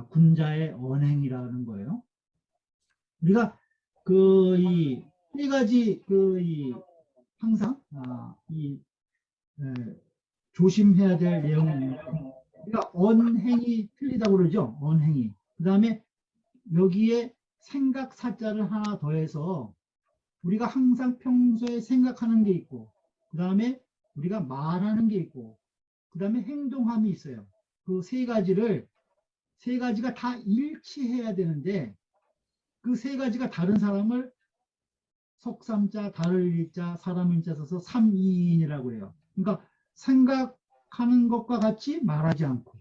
군자의 언행이라는 거예요. 우리가 이 세 가지 항상 조심해야 될 내용은 우리가 언행이 틀리다고 그러죠. 언행이. 그 다음에 여기에 생각 사자를 하나 더해서 우리가 항상 평소에 생각하는 게 있고 그 다음에 우리가 말하는 게 있고 그 다음에 행동함이 있어요. 그 세 가지가 다 일치해야 되는데 그 세 가지가 다른 사람을 석삼자, 다를 일자, 사람 인자 써서 삼이인이라고 해요. 그러니까 생각하는 것과 같이 말하지 않고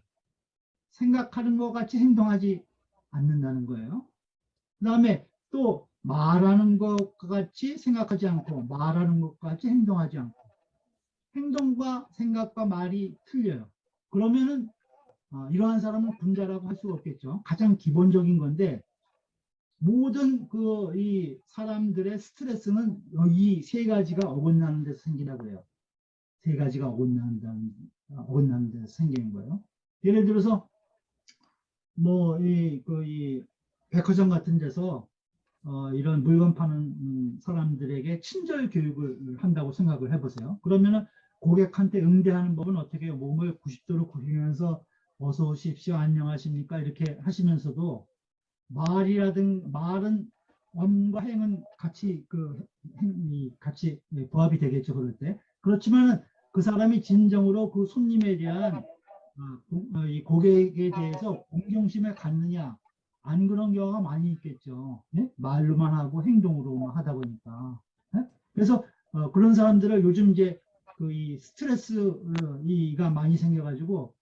생각하는 것 같이 행동하지 않는다는 거예요. 그 다음에 또 말하는 것과 같이 생각하지 않고 말하는 것과 같이 행동하지 않고 행동과 생각과 말이 틀려요. 그러면은 이러한 사람은 군자라고 할 수가 없겠죠. 가장 기본적인 건데 모든 이 사람들의 스트레스는 이 세 가지가 어긋나는 데서 생기라고 해요. 세 가지가 어긋나는 데서 생기는 거예요. 예를 들어서 이 백화점 같은 데서 이런 물건 파는 사람들에게 친절 교육을 한다고 생각을 해보세요. 그러면은 고객한테 응대하는 법은 어떻게 해요? 몸을 90도로 굽히면서 어서 오십시오, 안녕하십니까 이렇게 하시면서도 말은 언과 행은 같이 행이 같이 부합이 되겠죠. 그럴 때. 그렇지만 그 사람이 진정으로 그 손님에 대한 이 고객에 대해서 공경심을 갖느냐, 안 그런 경우가 많이 있겠죠. 예? 말로만 하고 행동으로만 하다 보니까. 예? 그래서 그런 사람들을 요즘 이제 이 스트레스가 많이 생겨가지고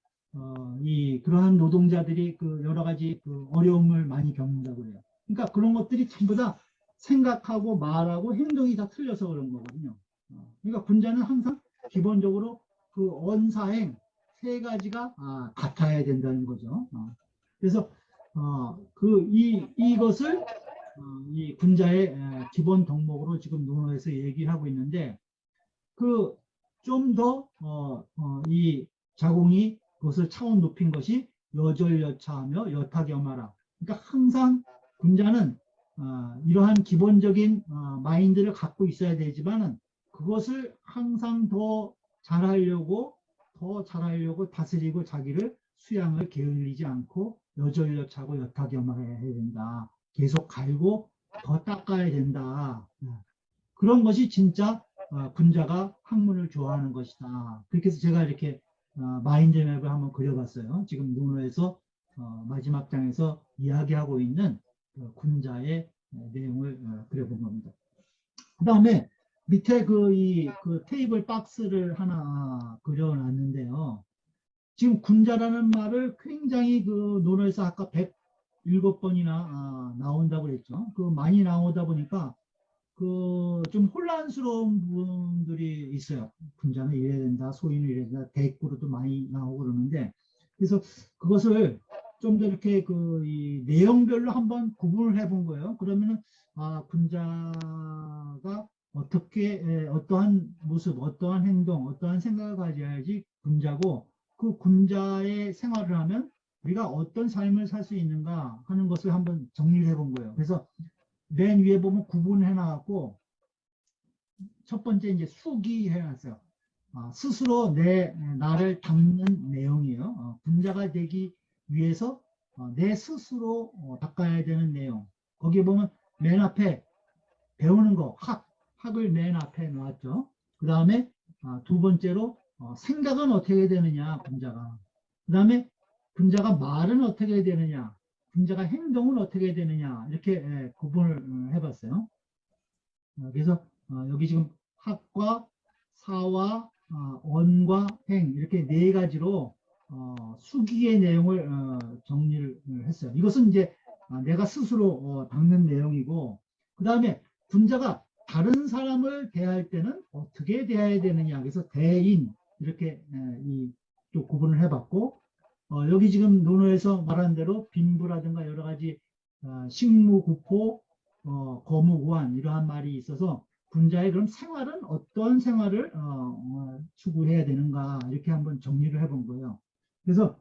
그러한 노동자들이 여러 가지 어려움을 많이 겪는다고 그래요. 그러니까 그런 것들이 전부 다 생각하고 말하고 행동이 다 틀려서 그런 거거든요. 그러니까 군자는 항상 기본적으로 언사행 세 가지가 같아야 된다는 거죠. 그래서 이것을 이 군자의 기본 덕목으로 지금 논어에서 얘기를 하고 있는데 좀 더 이 자공이 그것을 차원 높인 것이 여절여차하며 여타겸하라. 그러니까 항상 군자는 이러한 기본적인 마인드를 갖고 있어야 되지만은 그것을 항상 더 잘하려고 다스리고 자기를 수양을 게을리지 않고 여절여차고 여타겸하해야 된다. 계속 갈고 더 닦아야 된다. 그런 것이 진짜 군자가 학문을 좋아하는 것이다. 그렇게 해서 제가 이렇게 마인드맵을 한번 그려봤어요. 지금 논어에서 마지막 장에서 이야기하고 있는 군자의 내용을 그려본 겁니다. 그 다음에 밑에 그 테이블 박스를 하나 그려놨는데요. 지금 군자라는 말을 굉장히 논어에서 아까 107번이나 나온다고 그랬죠. 많이 나오다 보니까 좀 혼란스러운 부분들이 있어요. 군자는 이래야 된다, 소인은 이래야 된다, 대꾸로도 많이 나오고 그러는데, 그래서 그것을 좀 더 이렇게 이 내용별로 한번 구분을 해본 거예요. 그러면은, 군자가 어떠한 모습, 어떠한 행동, 어떠한 생각을 가져야지 군자고, 그 군자의 생활을 하면 우리가 어떤 삶을 살 수 있는가 하는 것을 한번 정리를 해본 거예요. 그래서 맨 위에 보면 구분해 놨고 첫 번째 이제 수기 해놨어요. 스스로 나를 닦는 내용이에요. 군자가 되기 위해서 내 스스로 닦아야 되는 내용. 거기 보면 맨 앞에 배우는 거, 학을 맨 앞에 놓았죠. 그 다음에 두 번째로 생각은 어떻게 되느냐, 군자가. 그 다음에 군자가 말은 어떻게 되느냐, 군자가 행동은 어떻게 되느냐, 이렇게 구분을 해봤어요. 그래서 여기 지금 학과 사와 언과 행 이렇게 네 가지로 수기의 내용을 정리를 했어요. 이것은 이제 내가 스스로 닦는 내용이고, 그 다음에 군자가 다른 사람을 대할 때는 어떻게 대해야 되느냐, 그래서 대인 이렇게 또 구분을 해봤고, 여기 지금 논어에서 말한 대로 빈부라든가 여러 가지 식무구포, 거무구한 이러한 말이 있어서 군자의 그럼 생활은 어떤 생활을 추구해야 되는가 이렇게 한번 정리를 해본 거예요. 그래서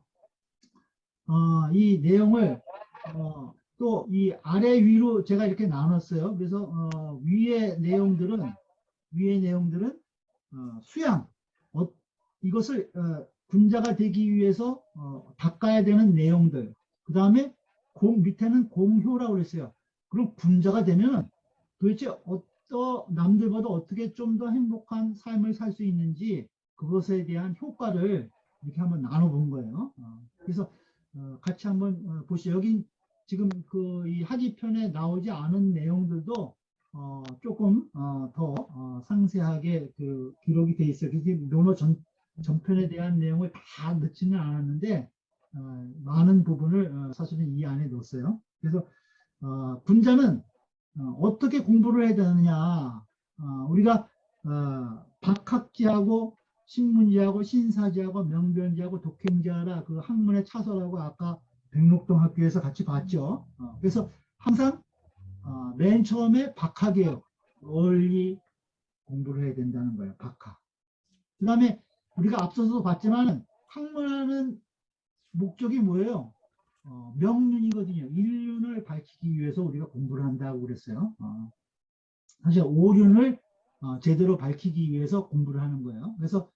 이 내용을 또 이 아래 위로 제가 이렇게 나눴어요. 그래서 위의 내용들은 수양, 이것을 군자가 되기 위해서 닦아야 되는 내용들. 그 다음에 밑에는 공효라고 그랬어요. 그럼 군자가 되면 도대체 남들보다 어떻게 좀 더 행복한 삶을 살 수 있는지 그것에 대한 효과를 이렇게 한번 나눠본 거예요. 그래서 같이 한번 보시죠. 여기 지금 이 하기편에 나오지 않은 내용들도 조금 더 상세하게 기록이 돼 있어요. 그래서 논어 전편에 대한 내용을 다 넣지는 않았는데 많은 부분을 사실은 이 안에 넣었어요. 그래서 군자는 어떻게 공부를 해야 되느냐, 우리가 박학지하고 신문지하고 신사지하고 명변지하고 독행지하라 그 학문의 차서라고 아까 백록동 학교에서 같이 봤죠. 그래서 항상 맨 처음에 박학이에요. 원리 공부를 해야 된다는 거예요. 박학. 그 다음에 우리가 앞서서 봤지만 학문하는 목적이 뭐예요? 명륜이거든요. 일륜을 밝히기 위해서 우리가 공부를 한다고 그랬어요. 사실 오륜을 제대로 밝히기 위해서 공부를 하는 거예요. 그래서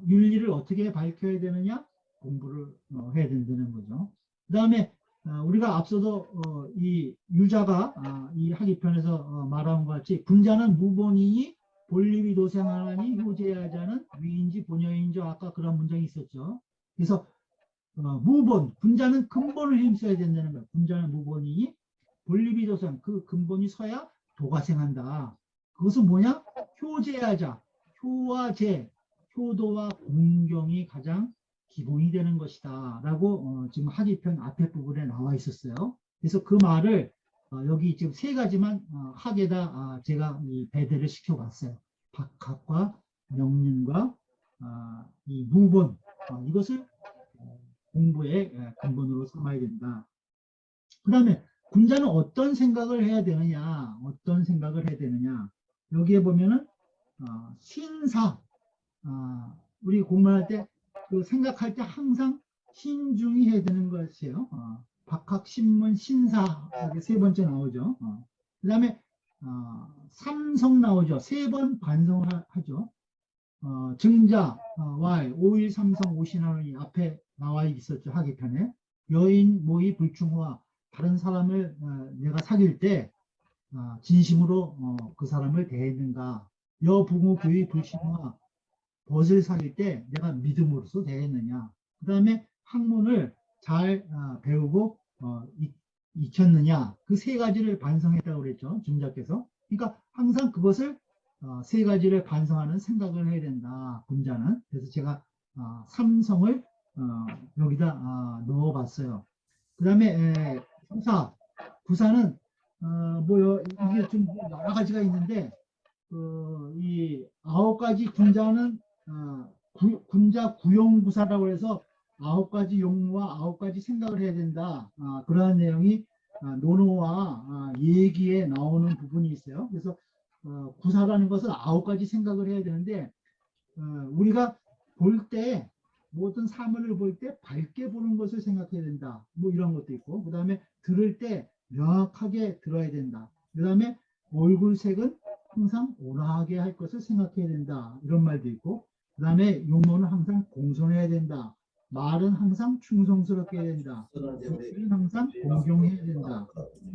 윤리를 어떻게 밝혀야 되느냐? 공부를 해야 된다는 거죠. 그 다음에 우리가 앞서도 이 유자가 이 하기편에서 말한 것 같이 군자는 무본이니 본립이 도생하니 효제하자는 위인지 본여인지 아까 그런 문장이 있었죠. 그래서 무본, 군자는 근본을 힘써야 된다는 거예요. 군자는 무본이니 본립이 도생, 그 근본이 서야 도가 생한다. 그것은 뭐냐? 효제하자, 효와 제, 효도와 공경이 가장 기본이 되는 것이다 라고 지금 하기편 앞에 부분에 나와 있었어요. 그래서 그 말을 여기 지금 세 가지만 학에다 제가 이 배대를 시켜봤어요. 박학과 명륜과 이 무본, 이것을 공부의 근본으로 삼아야 된다. 그 다음에 군자는 어떤 생각을 해야 되느냐, 어떤 생각을 해야 되느냐. 여기에 보면은 신사, 우리 공부할 때 그 생각할 때 항상 신중히 해야 되는 것이에요. 박학, 신문, 신사 이게 세 번째 나오죠. 그 다음에 삼성 나오죠. 세 번 반성하죠. 증자, 왈, 오일, 삼성, 오신하노니 앞에 나와 있었죠. 하기편에. 여인, 모의, 불충화, 다른 사람을 내가 사귈 때 진심으로 그 사람을 대했는가. 여부모, 교의, 불신화, 벗을 사귈 때 내가 믿음으로써 대했느냐. 그 다음에 학문을 잘 배우고 익혔느냐. 그 세 가지를 반성했다고 그랬죠. 중자께서. 그러니까 항상 그것을 세 가지를 반성하는 생각을 해야 된다. 군자는. 그래서 제가 삼성을 여기다 넣어봤어요. 그 다음에 부사는 이게 좀 여러 가지가 있는데 이 9가지 군자는 군자 구용부사라고 해서 9가지 용무와 9가지 생각을 해야 된다. 그러한 내용이 논어와 얘기에 나오는 부분이 있어요. 그래서 구사라는 것은 9가지 생각을 해야 되는데 우리가 볼 때 모든 사물을 볼 때 밝게 보는 것을 생각해야 된다. 뭐 이런 것도 있고 그 다음에 들을 때 명확하게 들어야 된다. 그 다음에 얼굴색은 항상 온화하게 할 것을 생각해야 된다. 이런 말도 있고 그 다음에 용모는 항상 공손해야 된다. 말은 항상 충성스럽게 해야 된다. 목소리는 항상 공경해야 된다.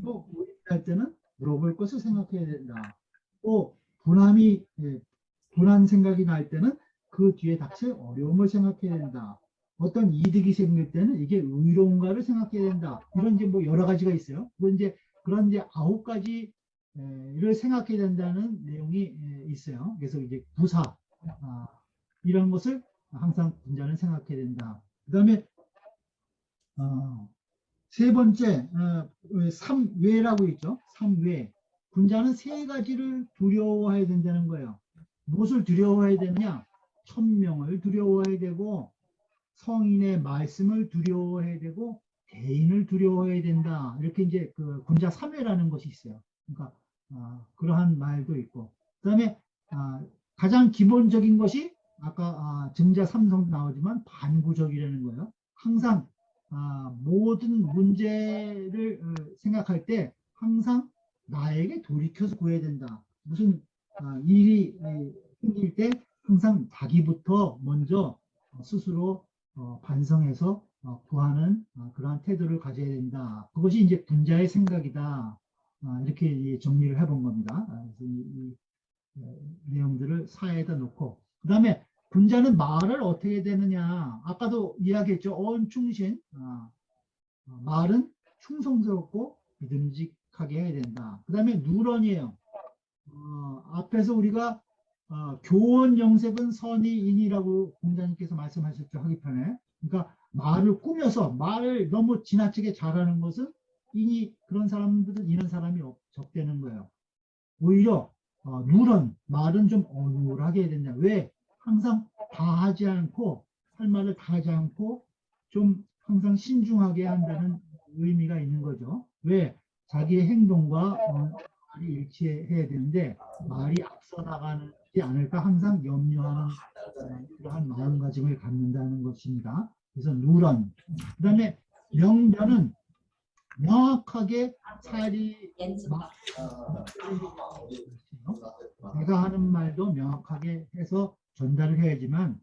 또 할 때는 물어볼 것을 생각해야 된다. 또 분한 생각이 날 때는 그 뒤에 닥칠 어려움을 생각해야 된다. 어떤 이득이 생길 때는 이게 의로운가를 생각해야 된다. 이런 이제 뭐 여러 가지가 있어요. 그런 이제 9가지를 생각해야 된다는 내용이 있어요. 그래서 이제 부사 이런 것을 항상 군자는 생각해야 된다. 그 다음에 세 번째 삼외라고 있죠. 삼외. 군자는 세 가지를 두려워해야 된다는 거예요. 무엇을 두려워해야 되느냐? 천명을 두려워해야 되고 성인의 말씀을 두려워해야 되고 대인을 두려워해야 된다. 이렇게 이제 그 군자 3회라는 것이 있어요. 그러니까 그러한 말도 있고 그다음에 가장 기본적인 것이 아까 증자 삼성 나오지만 반구적이라는 거예요. 항상 모든 문제를 생각할 때 항상 나에게 돌이켜서 구해야 된다. 무슨 일이 생길 때 항상 자기부터 먼저 스스로 반성해서 구하는 그러한 태도를 가져야 된다. 그것이 이제 군자의 생각이다. 이렇게 정리를 해본 겁니다. 이 내용들을 사회에다 놓고 그 다음에 군자는 말을 어떻게 해야 되느냐. 아까도 이야기했죠. 언충신. 말은 충성스럽고 믿음직하게 해야 된다. 그 다음에 누런이에요. 앞에서 우리가 교원 영색은 선의인이라고 공자님께서 말씀하셨죠. 하기편에. 그러니까 말을 꾸며서 말을 너무 지나치게 잘하는 것은 그런 사람들은 이런 사람이 적대는 거예요. 오히려 누런 말은 좀 어눌하게 해야 된다. 왜? 항상 다 하지 않고 할 말을 다 하지 않고 좀 항상 신중하게 한다는 의미가 있는 거죠. 왜? 자기의 행동과 말이 일치해야 되는데 말이 앞서 나가지 않을까 항상 염려하는 그러한 마음가짐을 갖는다는 것입니다. 그래서 누런. 그 다음에 명변은 명확하게 살이 내가 하는 말도 명확하게 해서 전달을 해야지만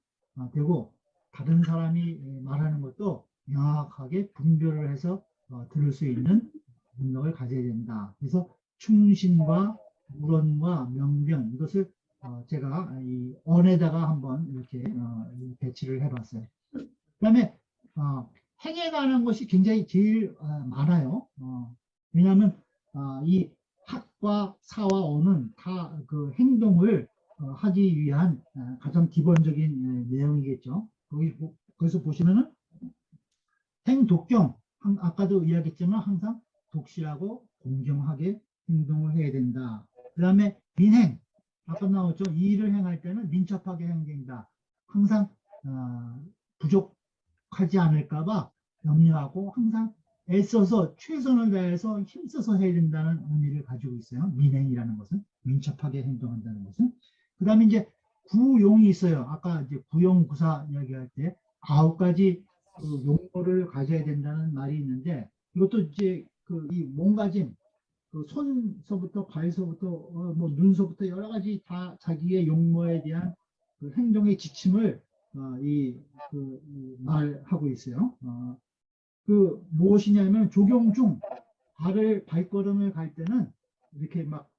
되고 다른 사람이 말하는 것도 명확하게 분별을 해서 들을 수 있는 능력을 가져야 된다. 그래서 충신과 물언과 명령 이것을 제가 이 언에다가 한번 이렇게 배치를 해봤어요. 그다음에 행에 관한 것이 굉장히 제일 많아요. 왜냐하면 이 학과 사와 어는 다 그 행동을 하기 위한 가장 기본적인 내용이겠죠. 거기서 보시면은 행독경 아까도 이야기했지만 항상 독실하고 공정하게 행동을 해야 된다. 그 다음에 민행 아까 나왔죠. 이 일을 행할 때는 민첩하게 행된다. 항상 부족하지 않을까봐 염려하고 항상 애써서 최선을 다해서 힘써서 해야 된다는 의미를 가지고 있어요. 민행이라는 것은 민첩하게 행동한다는 것은. 그 다음에 이제 구용이 있어요. 아까 이제 구용구사 이야기할 때 9가지 그 용어를 가져야 된다는 말이 있는데 이것도 이제 그 이 몸가짐 그 손서부터 발서부터 뭐 눈서부터 여러 가지 다 자기의 용모에 대한 그 행동의 지침을 말하고 있어요. 그 무엇이냐면 조경 중 발걸음을 갈 때는 이렇게 막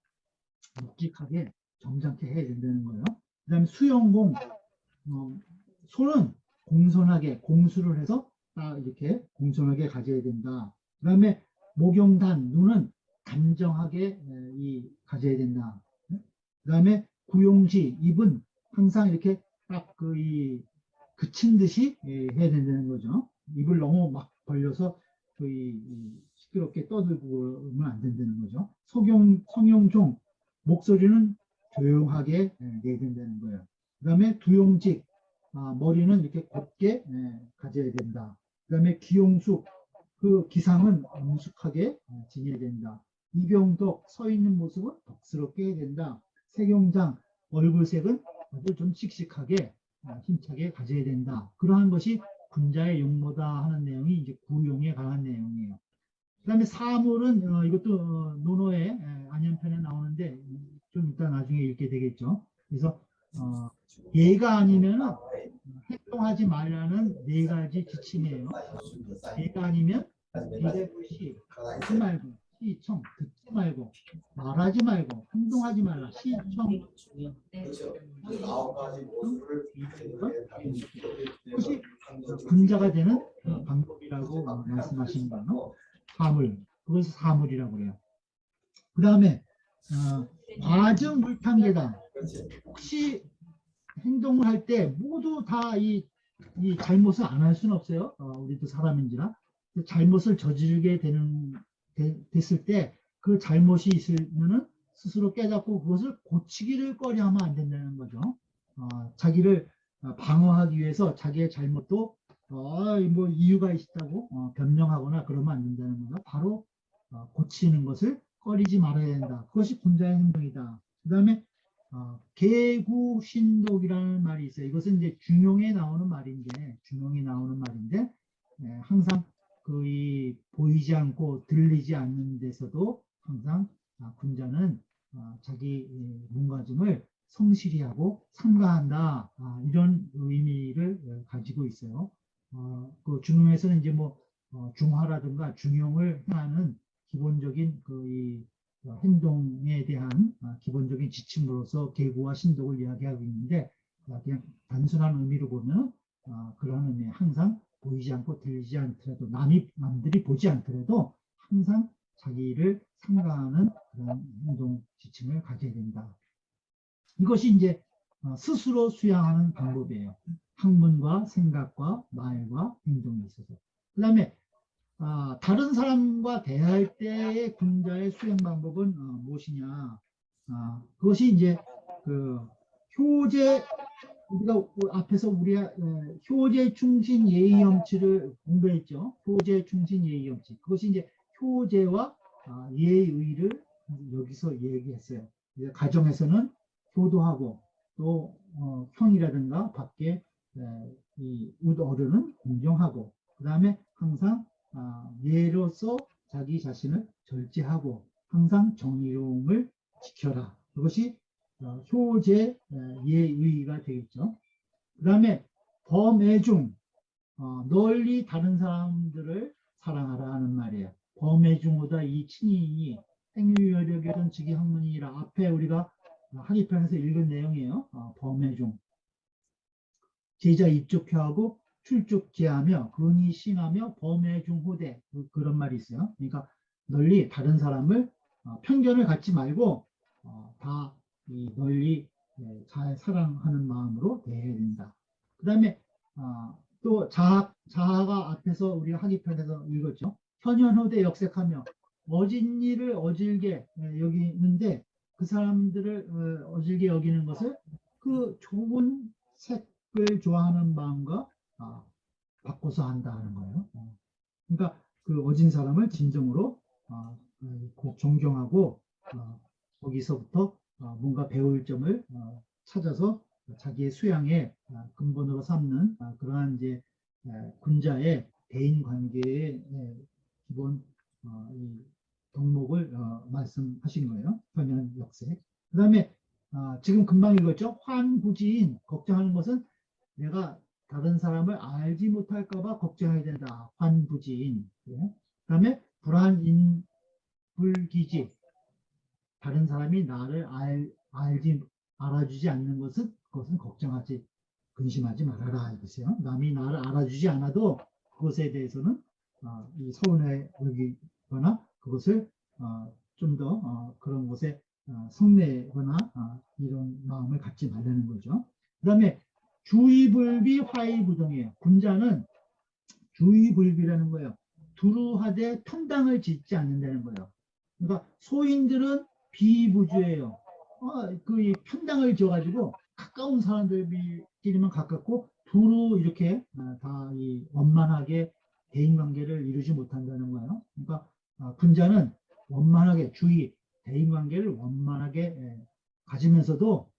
묵직하게 점잖게 해야 된다는 거예요. 그 다음에 수영공 손은 공손하게 공수를 해서 딱 이렇게 공손하게 가져야 된다. 그 다음에 목용단 눈은 단정하게 가져야 된다. 그 다음에 구용지 입은 항상 이렇게 딱 그친 듯이 해야 된다는 거죠. 입을 너무 막 벌려서 거의 시끄럽게 떠들고 그러면 안 된다는 거죠. 성용종 목소리는 조용하게 내야 된다는 거예요. 그 다음에 두용직 머리는 이렇게 곧게 가져야 된다. 그 다음에 기용숙 그 기상은 엄숙하게 지내야 된다. 이병덕 서 있는 모습은 덕스럽게 해야 된다. 세경장 얼굴색은 아주 좀 씩씩하게 힘차게 가져야 된다. 그러한 것이 군자의 용모다 하는 내용이 이제 구용에 관한 내용이에요. 그 다음에 사물은 이것도 논어의 안연편에 나오는데 좀 이따 나중에 읽게 되겠죠. 그래서 얘가 아니면 행동하지 말라는 4가지 지침이에요. 얘가 아니면 비대불시 하지 말고 시청 듣지 말고 말하지 말고 행동하지 말라. 시청 그렇죠. 9가지 모습을 그것이 군자가 되는 방법이라고 말씀하시는 거예요. 사물 그것을 사물이라고 해요. 그 다음에 과정물탕계단 혹시 행동을 할 때 모두 다 이 잘못을 안 할 수는 없어요. 우리도 사람인지라 잘못을 저지르게 됐을 때 그 잘못이 있으면은 스스로 깨닫고 그것을 고치기를 꺼려하면 안 된다는 거죠. 자기를 방어하기 위해서 자기의 잘못도 뭐 이유가 있다고 변명하거나 그러면 안 된다는 거죠. 바로 고치는 것을 꺼리지 말아야 된다. 그것이 군자의 행동이다. 그 다음에 개구신독이라는 말이 있어요. 이것은 이제 중용에 나오는 말인데 항상 보이지 않고 들리지 않는 데서도 항상 군자는 자기 몸가짐을 성실히 하고 삼가한다. 이런 의미를 가지고 있어요. 그 중용에서는 이제 뭐 중화라든가 중용을 행하는 기본적인 행동에 대한 기본적인 지침으로서 계구와 신독을 이야기하고 있는데 그냥 단순한 의미로 보면 그런 의미 항상 보이지 않고 들리지 않더라도 남들이 보지 않더라도 항상 자기를 삼가하는 그런 행동 지침을 가져야 된다. 이것이 이제 스스로 수양하는 방법이에요. 학문과 생각과 말과 행동에 있어서. 그 다음에 다른 사람과 대할 때의 군자의 수행 방법은 무엇이냐? 그것이 이제 효제 우리가 앞에서 효제 충신 예의 염치를 공부했죠. 효제 충신 예의 염치. 그것이 이제 효제와 예의를 여기서 얘기했어요. 가정에서는 효도하고 또 형이라든가 밖에 이 어른은 공경하고 그 다음에 항상 예로서 자기 자신을 절제하고 항상 정의로움을 지켜라. 그것이 효제 예의가 되겠죠. 그 다음에 범애중 널리 다른 사람들을 사랑하라 하는 말이에요. 범의 중호다 이 친이니 행위여력이던 즉위 학문이라. 앞에 우리가 학위편에서 읽은 내용이에요. 범의 중. 제자 입족하고 출족제하며 근히 싱하며 범의 중 호대. 그런 말이 있어요. 그러니까 널리 다른 사람을 편견을 갖지 말고 다 널리 잘 사랑하는 마음으로 대해야 된다. 그 다음에 또 자아가 앞에서 우리가 학위편에서 읽었죠. 현현호대 역색하며 어진 일을 어질게 여기는데 그 사람들을 어질게 여기는 것을 그 좋은 색을 좋아하는 마음과 바꿔서 한다 하는 거예요. 그러니까 그 어진 사람을 진정으로 존경하고 거기서부터 뭔가 배울 점을 찾아서 자기의 수양의 근본으로 삼는 그러한 이제 군자의 대인 관계의 기본 이 덕목을 말씀하신 거예요. 현현 역색. 그 다음에 지금 금방 읽었죠. 환부지인 걱정하는 것은 내가 다른 사람을 알지 못할까봐 걱정해야 된다. 환부지인. 그 다음에 불안인불기지. 다른 사람이 나를 알아주지 않는 것은 그것은 걱정하지 근심하지 말아라 이거세요. 남이 나를 알아주지 않아도 그것에 대해서는 이 서운해 여기거나 그것을 좀 더 그런 곳에 성내거나 이런 마음을 갖지 말라는 거죠. 그 다음에 주의불비 화의부동이에요. 군자는 주의불비라는 거예요. 두루하되 편당을 짓지 않는다는 거예요. 그러니까 소인들은 비부주예요. 그 편당을 지어가지고 가까운 사람들끼리만 가깝고 두루 이렇게 다 이 원만하게 대인관계를 이루지 못한다는 거예요. 그러니까 군자는 원만하게 대인관계를 원만하게 가지면서도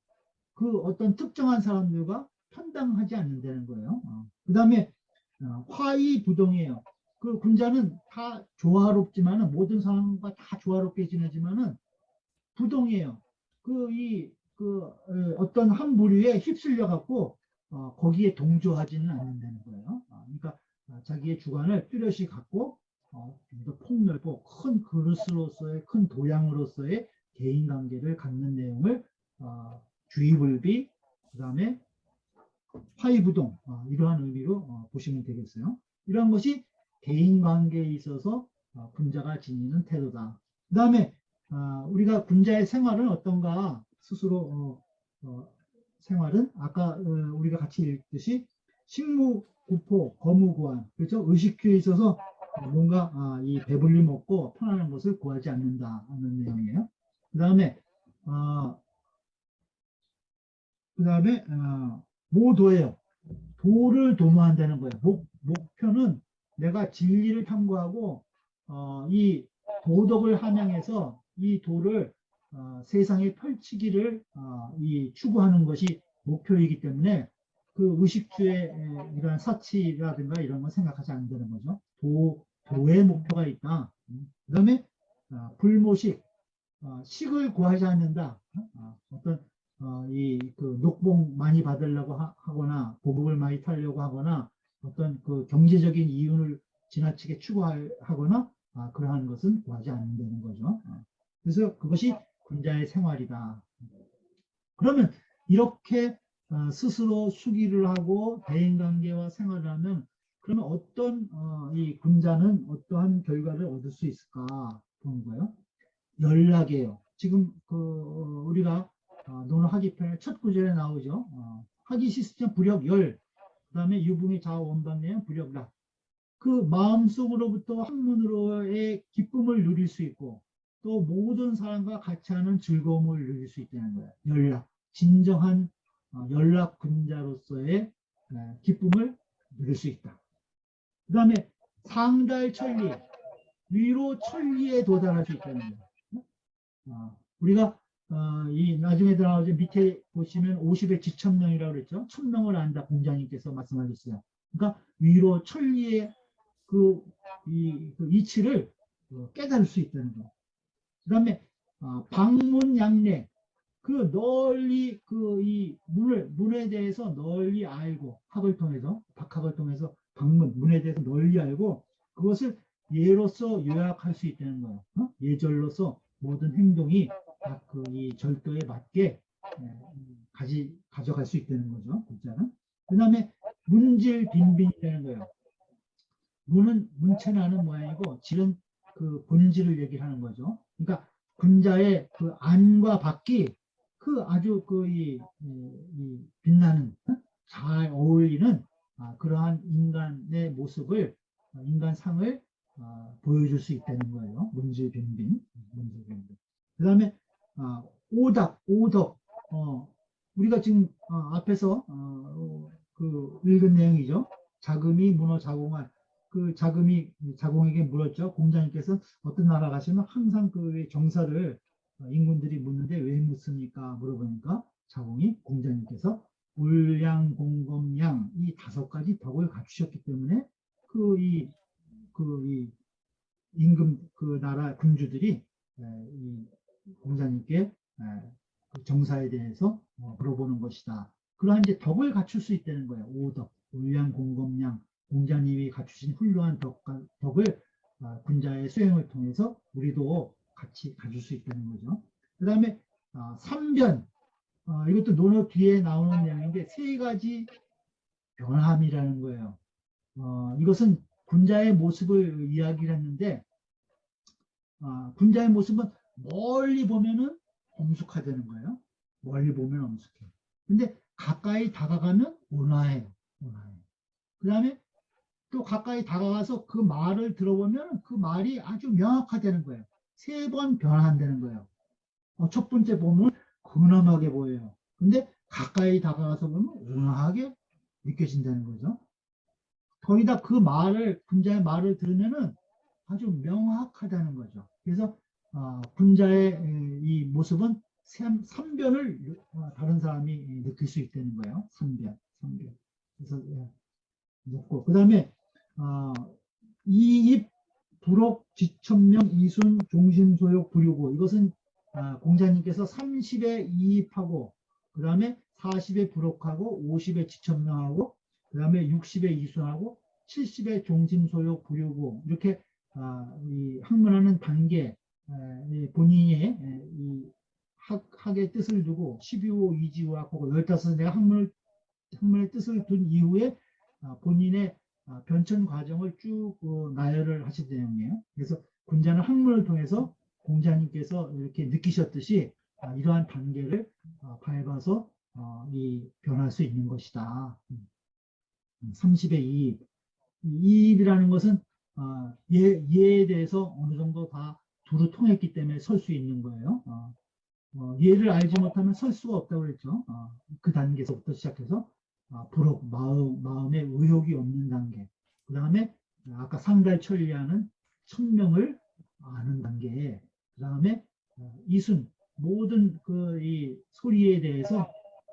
그 어떤 특정한 사람들과 편당하지 않는다는 거예요. 그 다음에 화의부동이에요. 그 군자는 다 조화롭지만은 모든 사람과 다 조화롭게 지내지만은 부동이에요. 어떤 한 부류에 휩쓸려 갖고 거기에 동조하지는 않는다는 거예요. 그러니까 자기의 주관을 뚜렷이 갖고 좀 더 폭넓고 큰 그릇으로서의 큰 도량으로서의 대인 관계를 갖는 내용을 주의불비 그다음에 화의부동 이러한 의미로 보시면 되겠어요. 이러한 것이 대인 관계에 있어서 군자가 지니는 태도다. 그다음에 우리가 군자의 생활은 어떤가 스스로 생활은 아까 우리가 같이 읽듯이 식무, 구포, 거무구한 그렇죠? 의식주에 있어서 뭔가 이 배불리 먹고 편안한 것을 구하지 않는다 하는 내용이에요. 그다음에 모도예요. 도를 도모한다는 거예요. 목표는 내가 진리를 탐구하고 이 도덕을 함양해서 이 도를 세상에 펼치기를 추구하는 것이 목표이기 때문에 그 의식주의 이런 사치라든가 이런 건 생각하지 않는다는 거죠. 도의 목표가 있다. 그 다음에 불모식, 식을 구하지 않는다. 어떤 그 녹봉 많이 받으려고 하거나 보복을 많이 타려고 하거나 어떤 그 경제적인 이윤을 지나치게 추구하거나 그러한 것은 구하지 않는다는 거죠. 그래서 그것이 군자의 생활이다. 그러면 이렇게 스스로 수기를 하고 대인관계와 생활을 하면 그러면 어떤 이 군자는 어떠한 결과를 얻을 수 있을까 보는 거예요. 연락이에요. 지금 우리가 논어학위편의 첫 구절에 나오죠. 학위시스템 불역열, 그 다음에 유붕의 자원방내는 불역락. 그 마음속으로부터 학문으로의 기쁨을 누릴 수 있고 또 모든 사람과 같이 하는 즐거움을 누릴 수 있다는 거예요. 연락, 진정한 연락 군자로서의 기쁨을 누릴 수 있다. 그 다음에 상달천리, 위로 천리에 도달할 수 있다는 거예요. 우리가 이 나중에 나오죠. 밑에 보시면 50의 지천명이라고 그랬죠. 천명을 안다 공자님께서 말씀하셨어요. 그러니까 위로 천리의 그 이치를 깨달을 수 있다는 거예요. 그 다음에 방문양례, 그 널리 이 문에 대해서 널리 알고 학을 통해서 박학을 통해서 문에 대해서 널리 알고 그것을 예로서 요약할 수 있다는 거예요. 예절로서 모든 행동이 다 그 이 절도에 맞게 가져갈 수 있다는 거죠. 글자는. 그 다음에 문질 빈빈이라는 거예요. 문은 문체나는 모양이고 질은 그 본질을 얘기하는 거죠. 그러니까 군자의 그 안과 밖이 그 아주 이 빛나는 잘 어울리는 그러한 인간의 모습을 인간상을 보여줄 수 있다는 거예요. 문질빈빈. 그 다음에 오덕. 우리가 지금 앞에서 그 읽은 내용이죠. 자금이 문어 자공할 그 자공에게 물었죠. 공자님께서 어떤 나라 가시면 항상 그 정사를 인군들이 묻는데 왜 묻습니까? 물어보니까 자공이 공자님께서 울양공검양 이 5가지 덕을 갖추셨기 때문에 이 임금 그 나라 군주들이 이 공자님께 그 정사에 대해서 물어보는 것이다. 그러한 이제 덕을 갖출 수 있다는 거예요. 오덕, 울양공검양 공자님이 갖추신 훌륭한 덕을 군자의 수행을 통해서 우리도 같이 가질 수 있다는 거죠. 그 다음에 삼변, 이것도 논어 뒤에 나오는 내용인데 3가지 변함이라는 거예요. 이것은 군자의 모습을 이야기를 했는데 군자의 모습은 멀리 보면은 엄숙하다는 거예요. 멀리 보면 엄숙해. 근데 가까이 다가가면 온화해요. 그 다음에 또 가까이 다가가서 그 말을 들어보면 그 말이 아주 명확하다는 거예요. 3번 변한다는 거예요. 첫 번째 보면 근엄하게 보여요. 근데 가까이 다가가서 보면 온화하게 느껴진다는 거죠. 거기다 그 군자의 말을 들으면은 아주 명확하다는 거죠. 그래서 군자의 이 모습은 3변을 다른 사람이 느낄 수 있다는 거예요. 3변. 그래서 놓고 그 다음에 이입, 불옥, 지천명, 이순, 종심소욕, 불유고 이것은 공자님께서 30에 이입하고 그 다음에 40에 불옥하고 50에 지천명하고 그 다음에 60에 이순하고 70에 종심소욕, 불유고 이렇게 이 학문하는 단계 본인의 이 학의 뜻을 두고 12호, 이지호학하고 15내가 학문의 뜻을 둔 이후에 본인의 변천 과정을 쭉 나열을 하신 내용이에요. 그래서 군자는 학문을 통해서 공자님께서 이렇게 느끼셨듯이 이러한 단계를 밟아서 변할 수 있는 것이다. 30의 이입. 이입이라는 것은 예에 대해서 어느 정도 다 두루 통했기 때문에 설 수 있는 거예요. 예를 알지 못하면 설 수가 없다고 그랬죠. 그 단계에서부터 시작해서 불옥, 마음에 의욕이 없는 단계. 그 다음에 아까 상달천리하는 천명을 아는 단계. 그 다음에 이순, 모든 이 소리에 대해서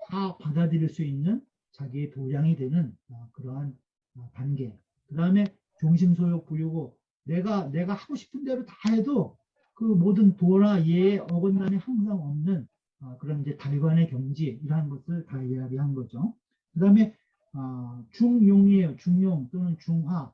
다 받아들일 수 있는 자기의 도량이 되는 그러한 단계. 그 다음에 종심소욕 부리고 내가 하고 싶은 대로 다 해도 그 모든 도나 예의 어긋남이 항상 없는 그런 이제 달관의 경지 이러한 것을 다 이야기한 거죠. 그 다음에 중용이에요. 중용 또는 중화.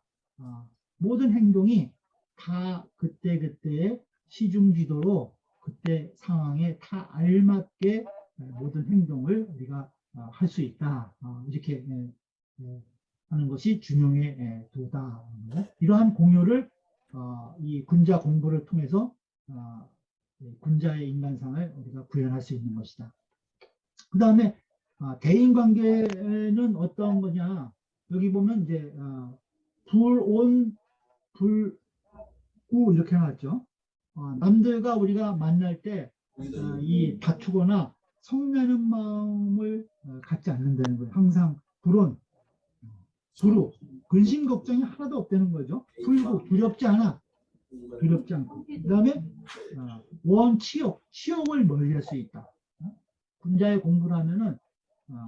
모든 행동이 다 그때그때의 시중지도로 그때 상황에 다 알맞게 모든 행동을 우리가 할 수 있다. 이렇게 하는 것이 중용의 도다. 이러한 공효를 이 군자 공부를 통해서 군자의 인간상을 우리가 구현할 수 있는 것이다. 그 다음에 대인관계는 어떤 거냐? 여기 보면 이제 불온, 불구 이렇게 나왔죠. 남들과 우리가 만날 때 이 다투거나 성내는 마음을 갖지 않는다는 거예요. 항상 불온, 두루, 근심 걱정이 하나도 없다는 거죠. 불구, 두렵지 않아. 두렵지 않고. 그 다음에 치욕을 멀리할 수 있다. 군자의 공부를 하면은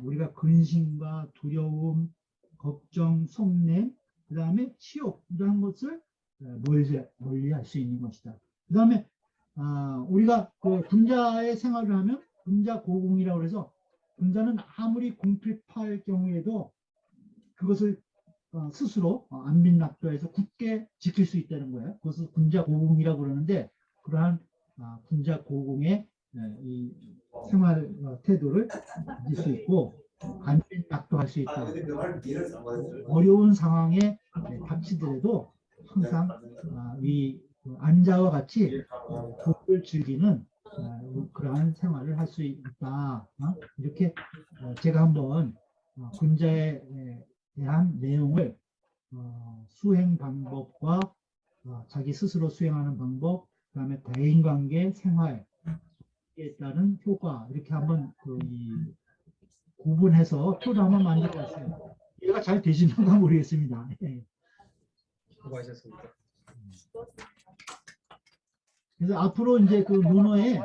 우리가 근심과 두려움, 걱정, 성냄, 그 다음에 치욕 이러한 것을 멀리할 수 있는 것이다. 그 다음에 우리가 그 군자의 생활을 하면 군자 고공이라고 해서 군자는 아무리 궁핍할 경우에도 그것을 스스로 안빈낙도에서 굳게 지킬 수 있다는 거예요. 그것을 군자고공이라고 그러는데 그러한 군자고공의 이 생활 태도를 가질 수 있고 안빈낙도 할 수 아, 있다. 근데 그 말 이해를 잘못했어요. 어려운 상황에 닥치더라도 항상 이 안자와 같이 복을 즐기는 그러한 생활을 할 수 있다. 이렇게 제가 한번 군자에 대한 내용을 수행 방법과 자기 스스로 수행하는 방법, 그다음에 대인관계 생활에 따른 효과 이렇게 한번 이 구분해서 표를 한번 만들어봤어요. 이해가 잘 되시는가 모르겠습니다. 수고하셨습니다. 그래서 앞으로 이제 그 논어에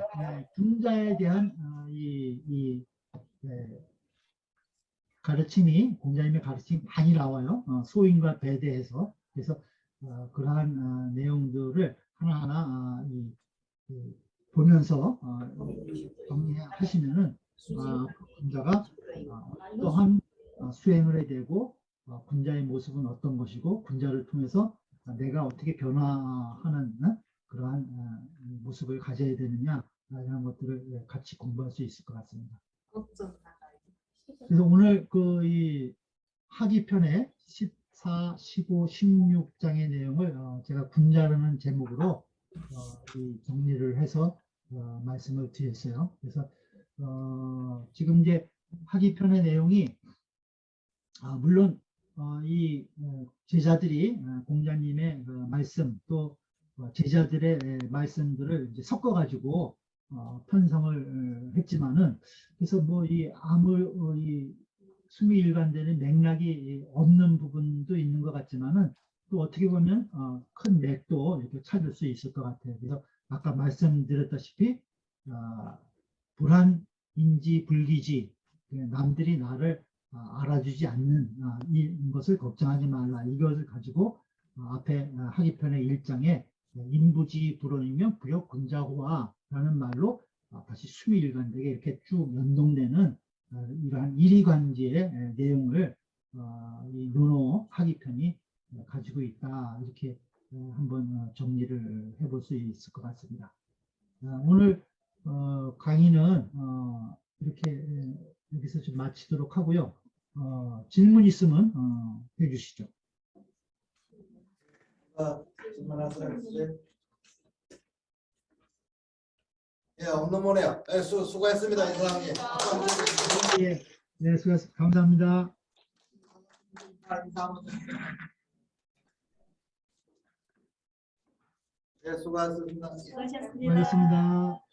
군자에 대한 이 가르침이 공자님의 가르침이 많이 나와요. 소인과 배대해서 그래서 그러한 내용들을 하나하나 보면서 정리하시면은 군자가 어떠한 수행을 해야 되고 군자의 모습은 어떤 것이고 군자를 통해서 내가 어떻게 변화하는 그러한 모습을 가져야 되느냐 이런 것들을 같이 공부할 수 있을 것 같습니다. 그래서 오늘 그 이 하기편의 14, 15, 16장의 내용을 제가 군자라는 제목으로 이 정리를 해서 말씀을 드렸어요. 그래서 지금 이제 하기편의 내용이 물론 이 제자들이 공자님의 그 말씀 또 제자들의 말씀들을 이제 섞어가지고 편성을 했지만은 그래서 뭐 이 이 수미일관되는 맥락이 없는 부분도 있는 것 같지만은 또 어떻게 보면 큰 맥도 이렇게 찾을 수 있을 것 같아요. 그래서 아까 말씀드렸다시피 불안인지 불기지 남들이 나를 알아주지 않는 것을 걱정하지 말라. 이것을 가지고 앞에 하기편의 1장에 인부지 불언이면 부역군자호화라는 말로 다시 수미일관되게 이렇게 쭉 연동되는 이러한 일이관지의 내용을 이 논어 하기편이 가지고 있다. 이렇게 한번 정리를 해볼 수 있을 것 같습니다. 오늘 강의는 이렇게 여기서 좀 마치도록 하고요. 질문 있으면 해주시죠. 질문하세요. 예, 없는 모네요. 예, 수고했습니다. 이상하게. 예, 네, 수고하셨습니다. 감사합니다. 예, 수고하셨습니다. 수고하셨습니다. 수고하셨습니다.